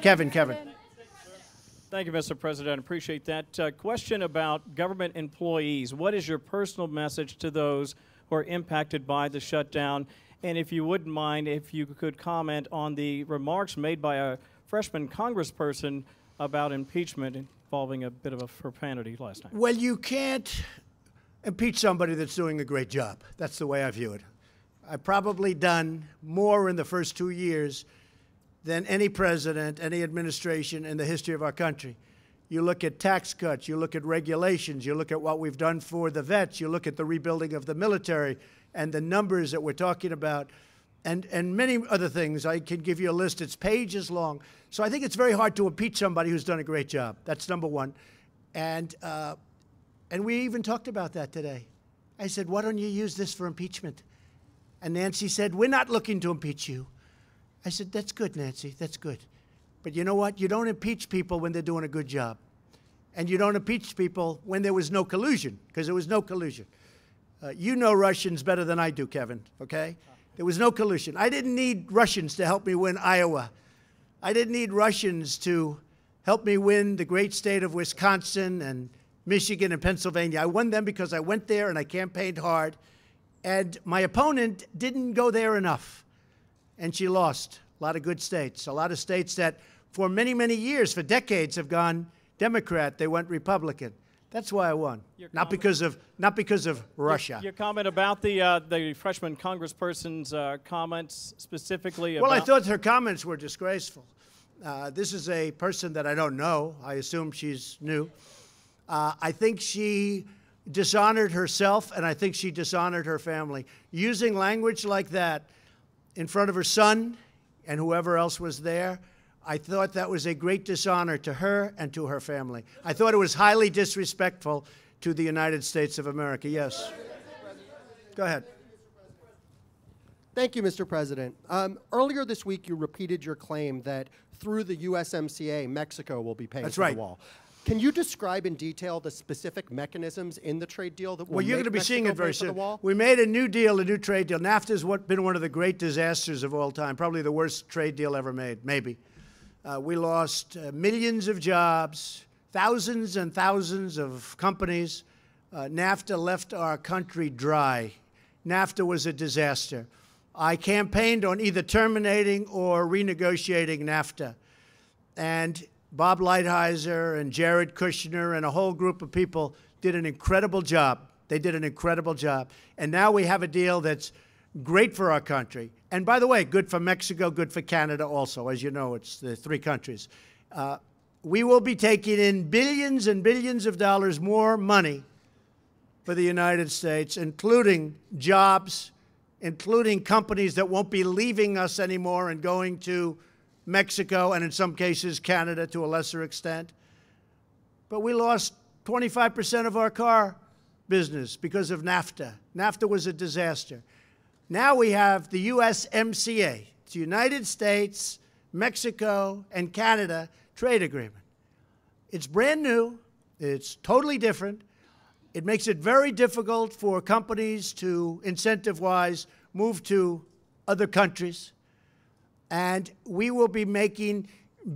Thank you, Mr. President. I appreciate that. Question about government employees. What is your personal message to those who are impacted by the shutdown? And if you wouldn't mind, if you could comment on the remarks made by a freshman congressperson about impeachment involving a bit of a profanity last night. Well, you can't impeach somebody that's doing a great job. That's the way I view it. I've probably done more in the first 2 years than any president, any administration in the history of our country. You look at tax cuts, you look at regulations, you look at what we've done for the vets, you look at the rebuilding of the military and the numbers that we're talking about, and many other things. I can give you a list. It's pages long. So I think it's very hard to impeach somebody who's done a great job. That's number one. And we even talked about that today. I said, why don't you use this for impeachment? And Nancy said, we're not looking to impeach you. I said, that's good, Nancy, that's good. But you know what? You don't impeach people when they're doing a good job. And you don't impeach people when there was no collusion, because there was no collusion. You know Russians better than I do, Kevin, okay? There was no collusion. I didn't need Russians to help me win Iowa. I didn't need Russians to help me win the great state of Wisconsin and Michigan and Pennsylvania. I won them because I went there and I campaigned hard. And my opponent didn't go there enough. And she lost a lot of good states, a lot of states that for many, many years, for decades, have gone Democrat. They went Republican. That's why I won, not because of Russia. Your comment about the freshman congressperson's comments specifically about... Well, I thought her comments were disgraceful. This is a person that I don't know. I assume she's new. I think she dishonored herself, and I think she dishonored her family. Using language like that in front of her son and whoever else was there, I thought that was a great dishonor to her and to her family. I thought it was highly disrespectful to the United States of America. Yes. Go ahead. Thank you, Mr. President. Earlier this week, you repeated your claim that through the USMCA, Mexico will be paying for the wall. Can you describe in detail the specific mechanisms in the trade deal that will Well, you're make going to be Mexico seeing it pay very for the soon. wall? We made a new deal, a new trade deal. NAFTA has been one of the great disasters of all time, probably the worst trade deal ever made, maybe. We lost millions of jobs, thousands and thousands of companies. NAFTA left our country dry. NAFTA was a disaster. I campaigned on either terminating or renegotiating NAFTA. And Bob Lighthizer and Jared Kushner and a whole group of people did an incredible job. They did an incredible job. And now we have a deal that's great for our country. And by the way, good for Mexico, good for Canada also. As you know, it's the three countries. We will be taking in billions and billions of dollars more money for the United States, including jobs, including companies that won't be leaving us anymore and going to Mexico, and in some cases, Canada to a lesser extent. But we lost 25% of our car business because of NAFTA. NAFTA was a disaster. Now we have the USMCA. It's the United States, Mexico, and Canada trade agreement. It's brand new. It's totally different. It makes it very difficult for companies to, incentive-wise, move to other countries. And we will be making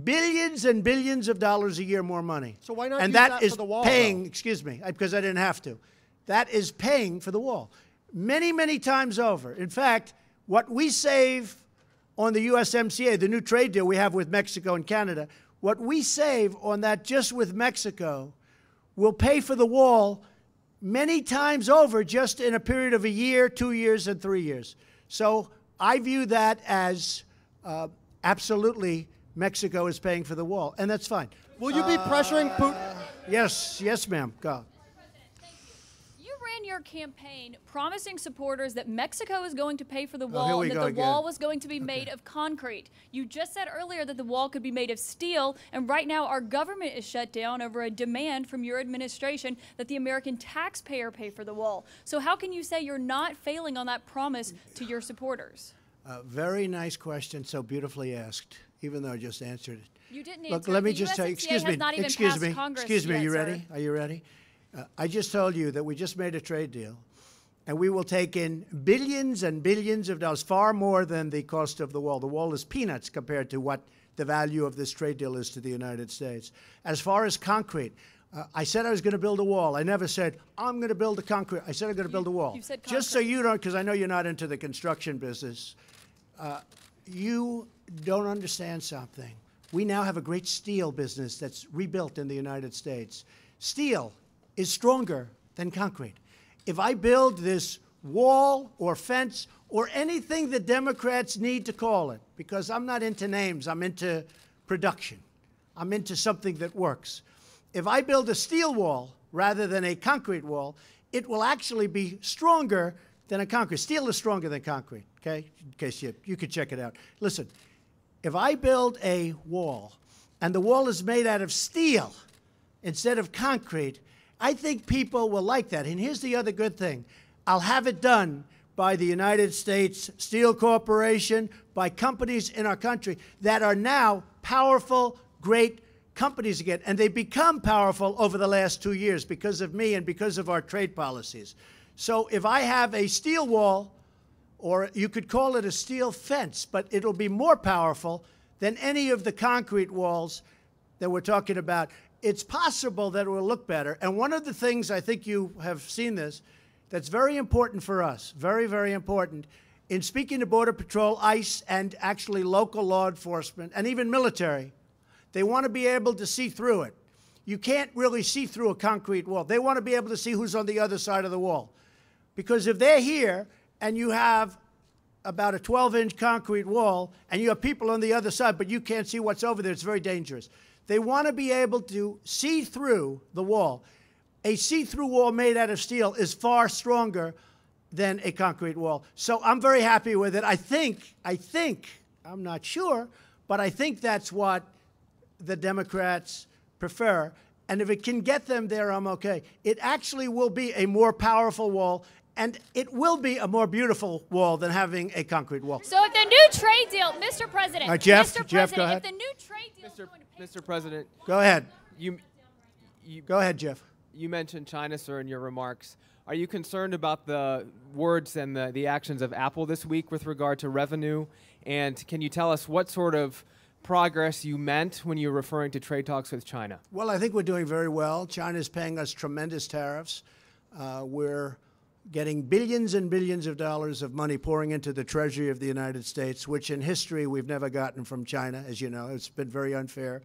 billions and billions of dollars a year more money. So why not and use that that is for the wall, paying, though? excuse me, because I didn't have to. That is paying for the wall. Many, many times over. In fact, what we save on the USMCA, the new trade deal we have with Mexico and Canada, what we save on that just with Mexico will pay for the wall many times over just in a period of a year, 2 years, and 3 years. So I view that as absolutely Mexico is paying for the wall, and that's fine. Will you be pressuring Putin? Yes, yes, ma'am. Go. You ran your campaign promising supporters that Mexico is going to pay for the here wall we and that go the again. wall was going to be made of concrete. You just said earlier that the wall could be made of steel, and right now our government is shut down over a demand from your administration that the American taxpayer pay for the wall. So how can you say you're not failing on that promise to your supporters? Very nice question, so beautifully asked, even though I just answered it. You didn't Look, answer. let me The just tell you, USMCA excuse has me, not even excuse passed me, Congress excuse me, yet, are you sir. ready? Are you ready? I just told you that we just made a trade deal, and we will take in billions and billions of dollars, far more than the cost of the wall. The wall is peanuts compared to what the value of this trade deal is to the United States. As far as concrete, I said I was going to build a wall. I never said, I'm going to build a concrete. I said I'm going to build a wall. You said just so you don't, because I know you're not into the construction business, you don't understand something. We now have a great steel business that's rebuilt in the United States. Steel is stronger than concrete. If I build this wall or fence or anything the Democrats need to call it, because I'm not into names, I'm into production. I'm into something that works. If I build a steel wall rather than a concrete wall, it will actually be stronger than a concrete. Steel is stronger than concrete, okay? In case you could check it out. Listen, if I build a wall and the wall is made out of steel instead of concrete, I think people will like that. And here's the other good thing. I'll have it done by the United States Steel Corporation, by companies in our country that are now powerful, great companies again. And they become powerful over the last 2 years because of me and because of our trade policies. So if I have a steel wall, or you could call it a steel fence, but it'll be more powerful than any of the concrete walls that we're talking about. It's possible that it will look better. And one of the things, I think you have seen this, that's very important for us, very, very important, in speaking to Border Patrol, ICE, and actually local law enforcement, and even military, they want to be able to see through it. You can't really see through a concrete wall. They want to be able to see who's on the other side of the wall. Because if they're here and you have about a 12-inch concrete wall and you have people on the other side, but you can't see what's over there, it's very dangerous. They want to be able to see through the wall. A see-through wall made out of steel is far stronger than a concrete wall. So I'm very happy with it. I think, I'm not sure, but I think that's what the Democrats prefer. And if it can get them there, I'm okay. It actually will be a more powerful wall, and it will be a more beautiful wall than having a concrete wall. So if the new trade deal, Mr. President, Jeff, Mr. Jeff, President, go ahead. if the new trade deal is going to pay Mr. President, Go ahead. Go ahead, Jeff. You mentioned China, sir, in your remarks. Are you concerned about the words and the actions of Apple this week with regard to revenue? And can you tell us what sort of progress you meant when you were referring to trade talks with China? Well, I think we're doing very well. China's paying us tremendous tariffs. We're getting billions and billions of dollars of money pouring into the Treasury of the United States, which in history we've never gotten from China, as you know. It's been very unfair.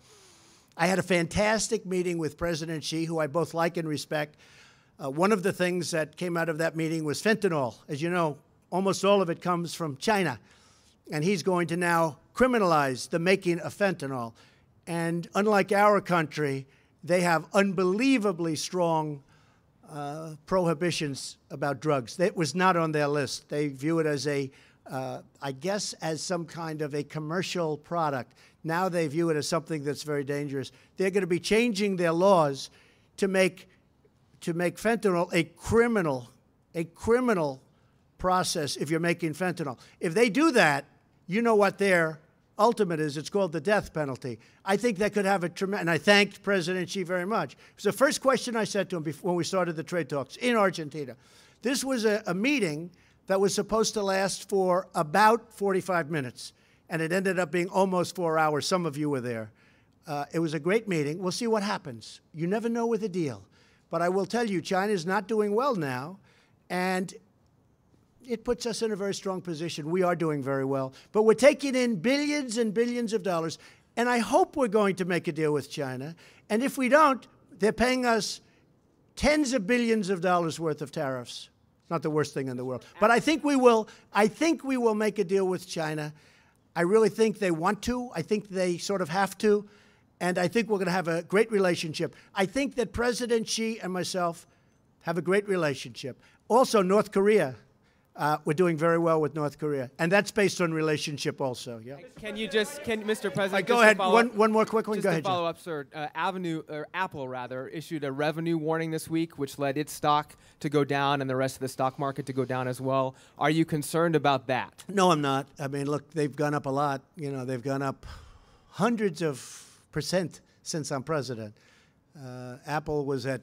I had a fantastic meeting with President Xi, who I both like and respect. One of the things that came out of that meeting was fentanyl. As you know, almost all of it comes from China. And he's going to now criminalize the making of fentanyl. And unlike our country, they have unbelievably strong prohibitions about drugs. That was not on their list. They view it as I guess, as some kind of a commercial product. Now they view it as something that's very dangerous. They're going to be changing their laws to make fentanyl a criminal process if you're making fentanyl. If they do that, you know what their ultimate is. It's called the death penalty. I think that could have a tremendous, and I thanked President Xi very much. It was the first question I said to him when we started the trade talks in Argentina. This was a meeting that was supposed to last for about 45 minutes, and it ended up being almost 4 hours. Some of you were there. It was a great meeting. We'll see what happens. You never know with a deal. But I will tell you, China is not doing well now, and it puts us in a very strong position. We are doing very well. But we're taking in billions and billions of dollars, and I hope we're going to make a deal with China. And if we don't, they're paying us tens of billions of dollars worth of tariffs. Not the worst thing in the world. But I think we will make a deal with China. I really think they want to. I think they sort of have to. And I think we're going to have a great relationship. I think that President Xi and myself have a great relationship. Also, North Korea. We're doing very well with North Korea. And that's based on relationship also, yeah. Mr. President, go ahead, one more quick one. Go ahead, Just to follow up, sir. Apple, issued a revenue warning this week, which led its stock to go down and the rest of the stock market to go down as well. Are you concerned about that? No, I'm not. I mean, look, they've gone up a lot. You know, they've gone up hundreds of % since I'm president. Apple was at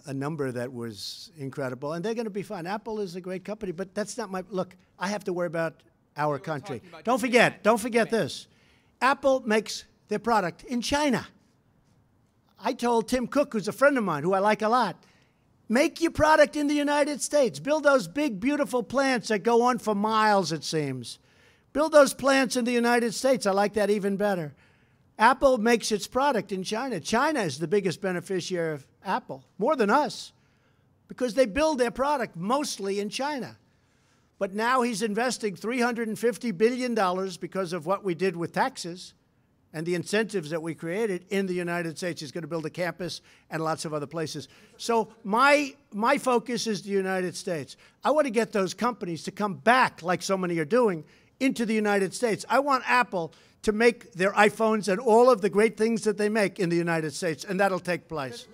a number that was incredible, and they're going to be fine. Apple is a great company, but that's not my look. I have to worry about our country. Don't forget this. Apple makes their product in China. I told Tim Cook, who's a friend of mine, who I like a lot, make your product in the United States. Build those big, beautiful plants that go on for miles, it seems. Build those plants in the United States. I like that even better. Apple makes its product in China. China is the biggest beneficiary of Apple, more than us, because they build their product mostly in China. But now he's investing $350 billion because of what we did with taxes and the incentives that we created in the United States. He's going to build a campus and lots of other places. So my focus is the United States. I want to get those companies to come back, like so many are doing, into the United States. I want Apple to make their iPhones and all of the great things that they make in the United States, and that'll take place.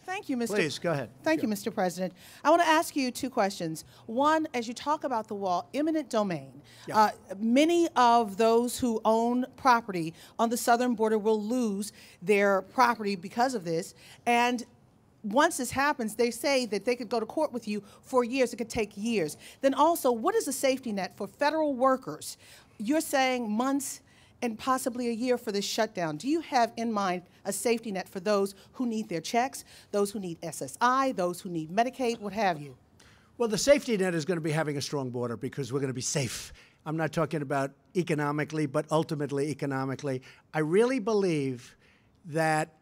Thank you, Mr. Please, go ahead. Thank you, Mr. President. I want to ask you two questions. One, as you talk about the wall, eminent domain. Yeah. Many of those who own property on the southern border will lose their property because of this, and once this happens, they say that they could go to court with you for years. It could take years. Then also, what is a safety net for federal workers? You're saying months and possibly a year for this shutdown. Do you have in mind a safety net for those who need their checks, those who need SSI, those who need Medicaid, what have you? Well, the safety net is going to be having a strong border because we're going to be safe. I'm not talking about economically, but ultimately economically. I really believe that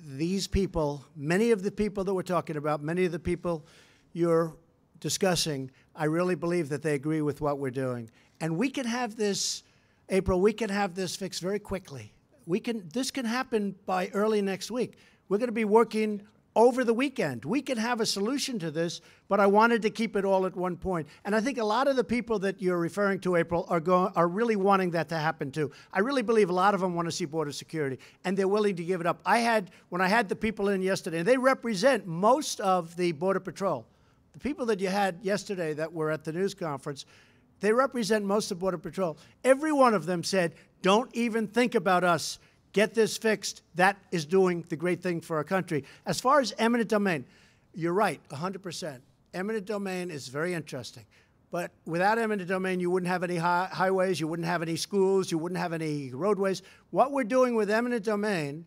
these people, many of the people that we're talking about, many of the people you're discussing, I really believe that they agree with what we're doing. And we can have this, April, we can have this fixed very quickly. This can happen by early next week. We're going to be working over the weekend. We can have a solution to this, but I wanted to keep it all at one point. And I think a lot of the people that you're referring to, April, are really wanting that to happen too. I really believe a lot of them want to see border security, and they're willing to give it up. When I had the people in yesterday, and they represent most of the Border Patrol. The people that you had yesterday that were at the news conference, they represent most of Border Patrol. Every one of them said, don't even think about us get this fixed. That is doing the great thing for our country. As far as eminent domain, you're right, 100%. Eminent domain is very interesting. But without eminent domain, you wouldn't have any highways, you wouldn't have any schools, you wouldn't have any roadways. What we're doing with eminent domain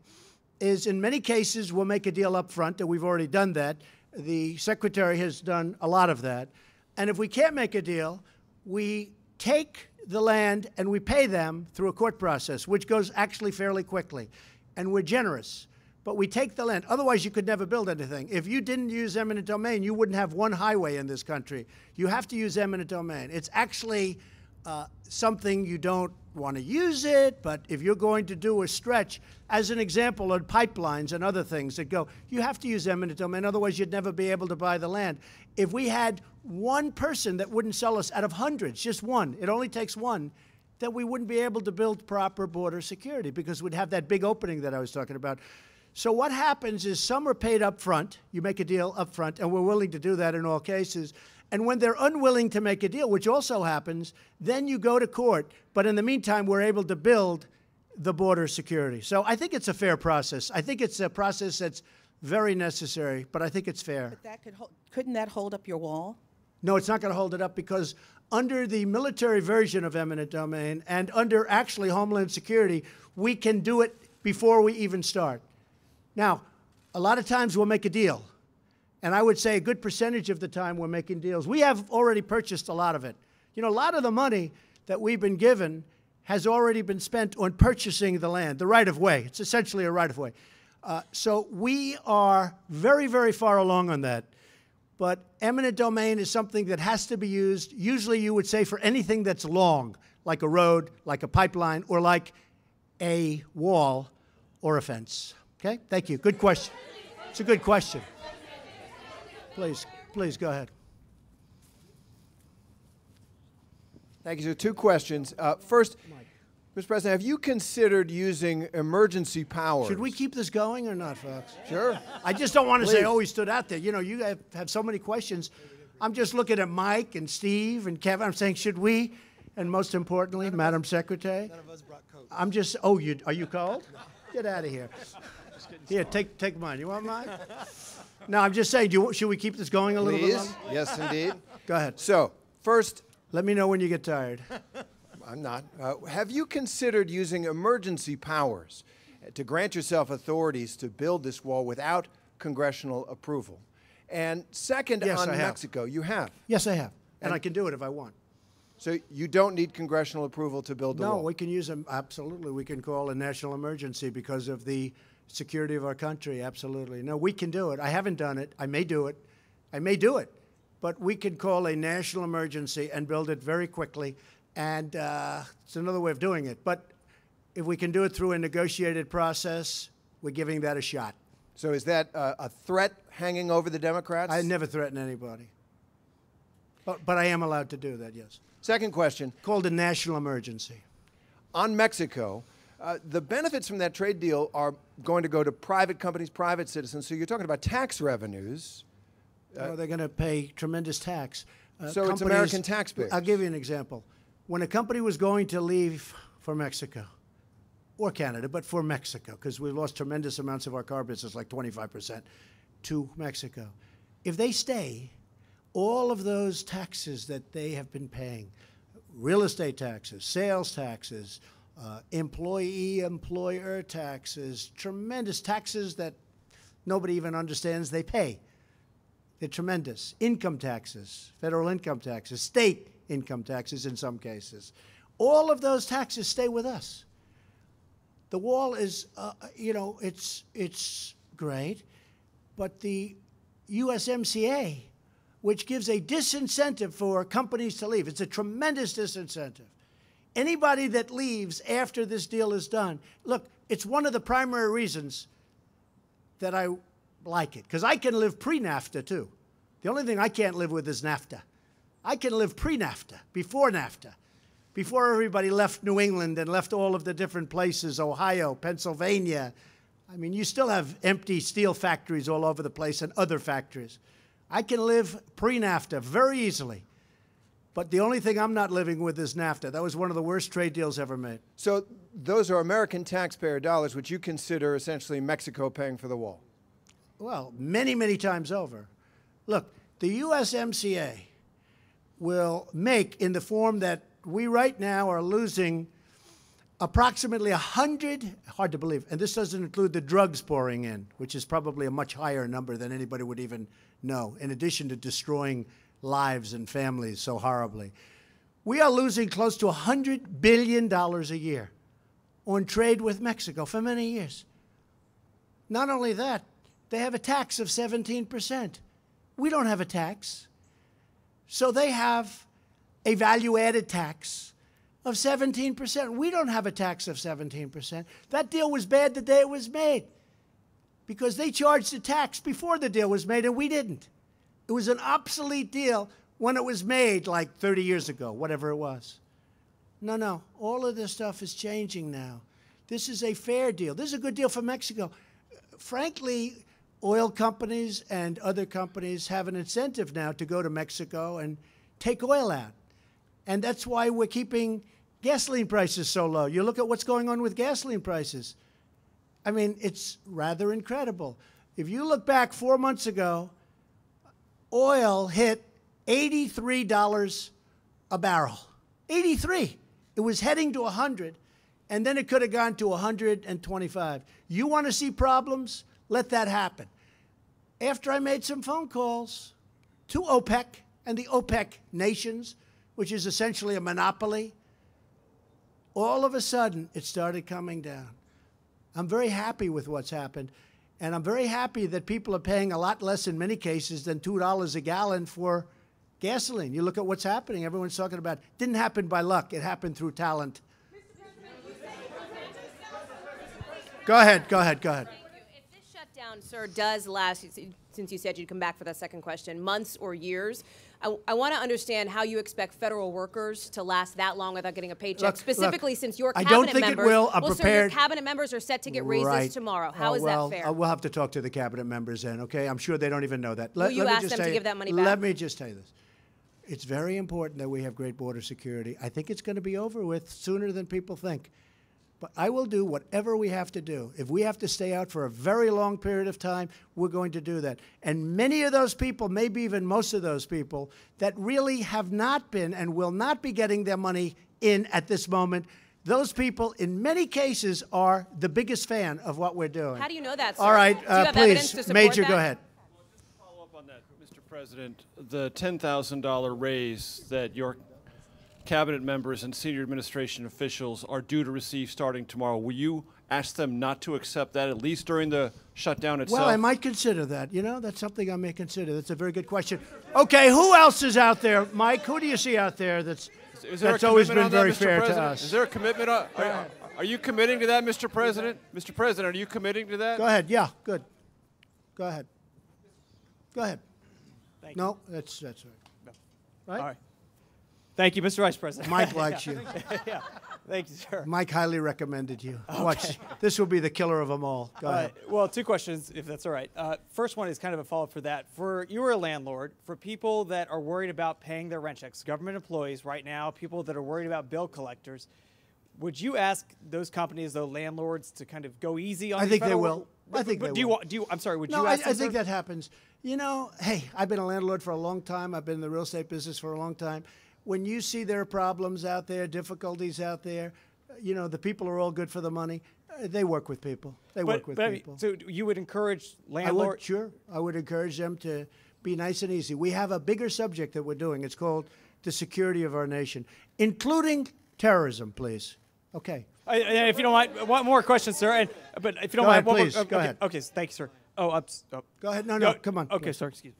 is, in many cases, we'll make a deal up front, and we've already done that. The Secretary has done a lot of that. And if we can't make a deal, we take the land and we pay them through a court process, which goes actually fairly quickly. And we're generous. But we take the land. Otherwise, you could never build anything. If you didn't use eminent domain, you wouldn't have one highway in this country. You have to use eminent domain. It's actually something you don't want to use it, but if you're going to do a stretch, as an example, on pipelines and other things that go, you have to use eminent domain. Otherwise, you'd never be able to buy the land. If we had one person that wouldn't sell us out of hundreds, just one, it only takes one, then we wouldn't be able to build proper border security because we'd have that big opening that I was talking about. So what happens is some are paid up front. You make a deal up front, and we're willing to do that in all cases. And when they're unwilling to make a deal, which also happens, then you go to court. But in the meantime, we're able to build the border security. So I think it's a fair process. I think it's a process that's very necessary, but I think it's fair. But that couldn't that hold up your wall? No, it's not going to hold it up because under the military version of eminent domain and under actually Homeland Security, we can do it before we even start. Now, a lot of times we'll make a deal. And I would say a good percentage of the time we're making deals. We have already purchased a lot of it. You know, a lot of the money that we've been given has already been spent on purchasing the land, the right-of-way. It's essentially a right-of-way. So we are very, very far along on that. But eminent domain is something that has to be used, usually you would say for anything that's long, like a road, like a pipeline, or like a wall or a fence. Okay? Thank you. Good question. It's a good question. Please go ahead. Thank you. So 2 questions. First, Mr. President, have you considered using emergency powers? Should we keep this going or not, folks? Sure. I just don't want to say, oh, he stood out there. You know, you have so many questions. I'm just looking at Mike and Steve and Kevin. I'm saying, should we? And most importantly, Madam Secretary. None of us brought coats. I'm just, oh, are you cold? Get out of here. Here, take mine. You want mine? No, I'm just saying, should we keep this going a little bit longer? Yes, indeed. Go ahead. So, first, let me know when you get tired. I'm not. Have you considered using emergency powers to grant yourself authorities to build this wall without congressional approval? And second, yes, on I have. Mexico, you have? Yes, I have. And I can do it if I want. So you don't need congressional approval to build the wall? No, we can use them. Absolutely. We can call a national emergency because of the security of our country. Absolutely. No, we can do it. I haven't done it. I may do it. I may do it. But we can call a national emergency and build it very quickly. And it's another way of doing it. But if we can do it through a negotiated process, we're giving that a shot. So is that a threat hanging over the Democrats? I never threaten anybody. But I am allowed to do that, yes. Second question. Called a national emergency. On Mexico, the benefits from that trade deal are going to go to private companies, private citizens. So you're talking about tax revenues. They're going to pay tremendous tax. So it's American taxpayers. I'll give you an example. When a company was going to leave for Mexico, or Canada, but for Mexico, because we've lost tremendous amounts of our car business, like 25%, to Mexico. If they stay, all of those taxes that they have been paying, real estate taxes, sales taxes, employer taxes, tremendous taxes that nobody even understands they pay. They're tremendous. Income taxes, federal income taxes, state income taxes in some cases. All of those taxes stay with us. The wall is, you know, it's great, but the USMCA, which gives a disincentive for companies to leave, it's a tremendous disincentive. Anybody that leaves after this deal is done, look, it's one of the primary reasons that I like it, because I can live pre-NAFTA, too. The only thing I can't live with is NAFTA. I can live pre-NAFTA, before NAFTA, before everybody left New England and left all of the different places, Ohio, Pennsylvania. I mean, you still have empty steel factories all over the place and other factories. I can live pre-NAFTA very easily. But the only thing I'm not living with is NAFTA. That was one of the worst trade deals ever made. So those are American taxpayer dollars, which you consider essentially Mexico paying for the wall. Well, many, many times over. Look, the USMCA will make, in the form that we right now are losing, approximately 100, hard to believe, and this doesn't include the drugs pouring in, which is probably a much higher number than anybody would even know, in addition to destroying lives and families so horribly. We are losing close to $100 billion a year on trade with Mexico for many years. Not only that, they have a tax of 17%. We don't have a tax. So they have a value-added tax of 17%. We don't have a tax of 17%. That deal was bad the day it was made because they charged the tax before the deal was made and we didn't. It was an obsolete deal when it was made like 30 years ago, whatever it was. No, no, all of this stuff is changing now. This is a fair deal. This is a good deal for Mexico. Frankly, oil companies and other companies have an incentive now to go to Mexico and take oil out. And that's why we're keeping gasoline prices so low. You look at what's going on with gasoline prices. I mean, it's rather incredible. If you look back 4 months ago, oil hit $83 a barrel. 83. It was heading to 100, and then it could have gone to 125. You want to see problems? Let that happen. After I made some phone calls to OPEC and the OPEC nations, which is essentially a monopoly, all of a sudden it started coming down. I'm very happy with what's happened. And I'm very happy that people are paying a lot less in many cases than $2 a gallon for gasoline. You look at what's happening. Everyone's talking about it. Didn't happen by luck. It happened through talent. Go ahead. If this shutdown, sir, does last, since you said you'd come back for that second question, months or years, I want to understand how you expect federal workers to last that long without getting a paycheck, specifically since your cabinet members. I don't think it will. I'm prepared. Sir, your cabinet members are set to get raises tomorrow. How is that fair? We'll have to talk to the cabinet members then, okay? I'm sure they don't even know that. Will you ask them to give that money back? Let me just tell you this. It's very important that we have great border security. I think it's going to be over with sooner than people think. But I will do whatever we have to do. If we have to stay out for a very long period of time, we're going to do that. And many of those people, maybe even most of those people, that really have not been and will not be getting their money in at this moment, those people, in many cases, are the biggest fan of what we're doing. How do you know that, sir? All right, do you have evidence to please, support Major, that? go ahead. Follow up on that, Mr. President. The $10,000 raise that your cabinet members and senior administration officials are due to receive starting tomorrow. Will you ask them not to accept that, at least during the shutdown itself? Well, I might consider that. You know, that's something I may consider. That's a very good question. Okay, who else is out there? Mike, who do you see out there that's always been very fair to us? Is there a commitment? Are you committing to that, Mr. President? Mr. President, are you committing to that? Go ahead. Yeah, good. Go ahead. Go ahead. Thank you. No, that's right. No. Right? All right. Thank you, Mr. Vice President. Mike likes you. Yeah. Thank you, sir. Mike highly recommended you. Okay. Watch. This will be the killer of them all. Go ahead. Well, two questions, if that's all right. First one is kind of a follow-up for that. You are a landlord. For people that are worried about paying their rent checks, government employees right now, people that are worried about bill collectors, would you ask those companies, those landlords, to kind of go easy on? I think they will. I think they will. I'm sorry. Would no, you ask? I think that happens. You know, hey, I've been a landlord for a long time. I've been in the real estate business for a long time. When you see there are problems out there, difficulties out there, you know, the people are all good for the money. They work with people. They work with people. So you would encourage landlords? Sure. I would encourage them to be nice and easy. We have a bigger subject that we're doing. It's called the security of our nation, including terrorism, please. Okay. If you don't mind, one more question, sir. But if you don't mind, one please, more, go ahead. Okay, thank you, sir. Go ahead. No, come on. Okay, sorry, excuse me.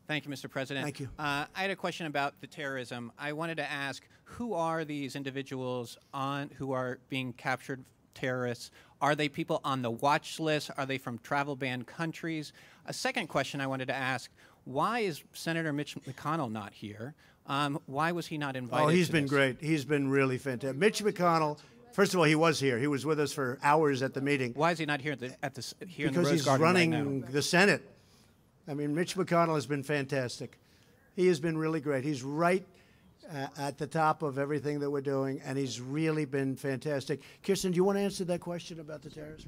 Thank you, Mr. President. Thank you. I had a question about the terrorism. I wanted to ask, who are these individuals who are being captured terrorists? Are they people on the watch list? Are they from travel ban countries? A second question I wanted to ask, why is Senator Mitch McConnell not here? Why was he not invited? Oh, he's to been this? great. He's been really fantastic. Mitch McConnell, first of all, he was here. He was with us for hours at the meeting. Why is he not here here in the Because Rose he's Garden running right now? the Senate. I mean, Mitch McConnell has been fantastic. He has been really great. He's right at the top of everything that we're doing, and he's really been fantastic. Kirsten, do you want to answer that question about the terrorists?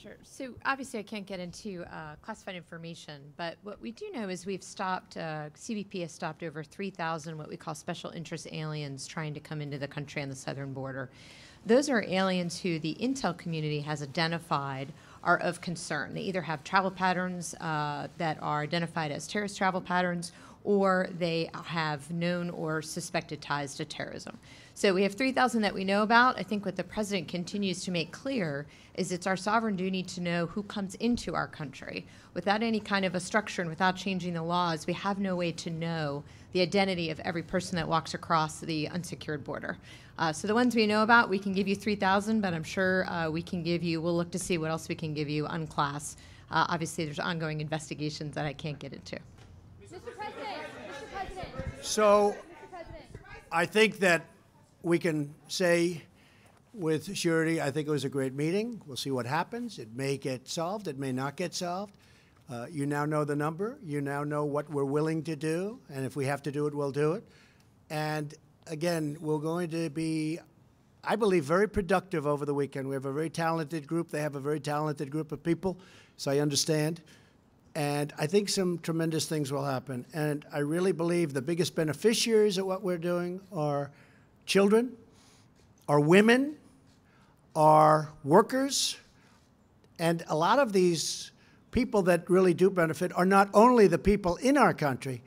Sure. So obviously I can't get into classified information, but what we do know is we've stopped, CBP has stopped over 3,000 what we call special interest aliens trying to come into the country on the southern border. Those are aliens who the intel community has identified are of concern. They either have travel patterns that are identified as terrorist travel patterns, or they have known or suspected ties to terrorism. So we have 3,000 that we know about. I think what the president continues to make clear is it's our sovereign duty to know who comes into our country. Without any kind of a structure and without changing the laws, we have no way to know the identity of every person that walks across the unsecured border. So the ones we know about, we can give you 3,000, but I'm sure we can give you, we'll look to see what else we can give you on class. Obviously, there's ongoing investigations that I can't get into. Mr. President. So I think that we can say with surety, I think it was a great meeting. We'll see what happens. It may get solved. It may not get solved. You now know the number. You now know what we're willing to do. And if we have to do it, we'll do it. And again, we're going to be, I believe, very productive over the weekend. We have a very talented group. They have a very talented group of people, so I understand. And I think some tremendous things will happen. And I really believe the biggest beneficiaries of what we're doing are children, are women, are workers. And a lot of these people that really do benefit are not only the people in our country,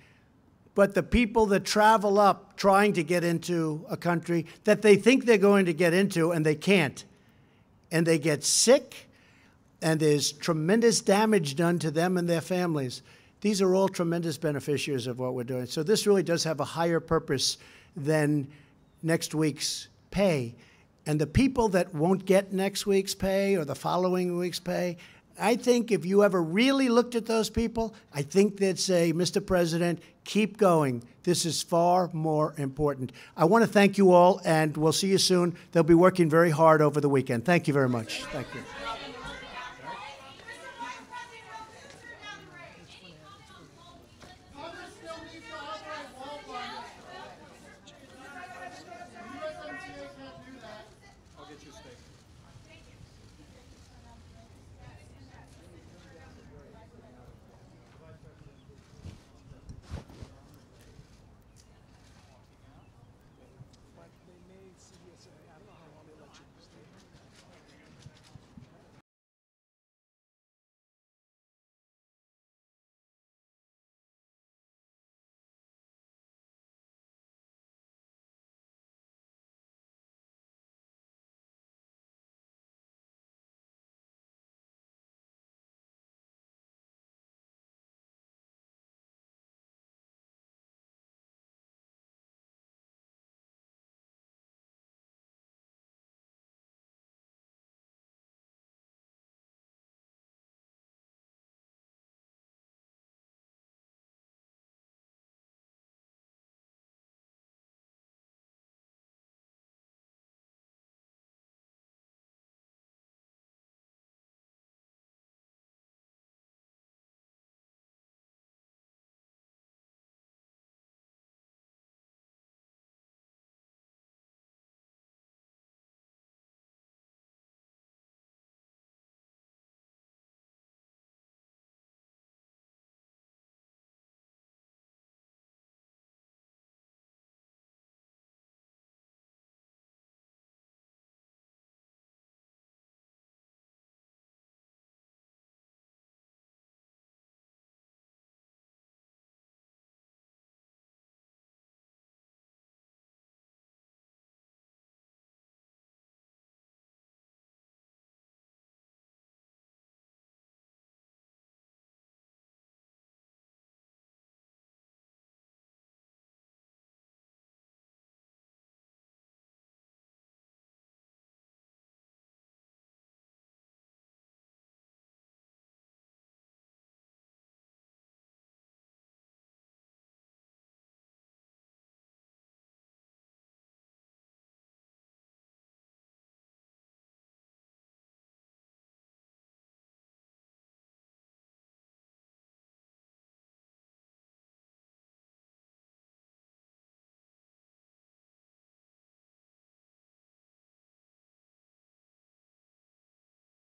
but the people that travel up trying to get into a country that they think they're going to get into and they can't. And they get sick, and there's tremendous damage done to them and their families. These are all tremendous beneficiaries of what we're doing. So this really does have a higher purpose than next week's pay. And the people that won't get next week's pay or the following week's pay, I think if you ever really looked at those people, I think they'd say, Mr. President, keep going. This is far more important. I want to thank you all, and we'll see you soon. They'll be working very hard over the weekend. Thank you very much. Thank you.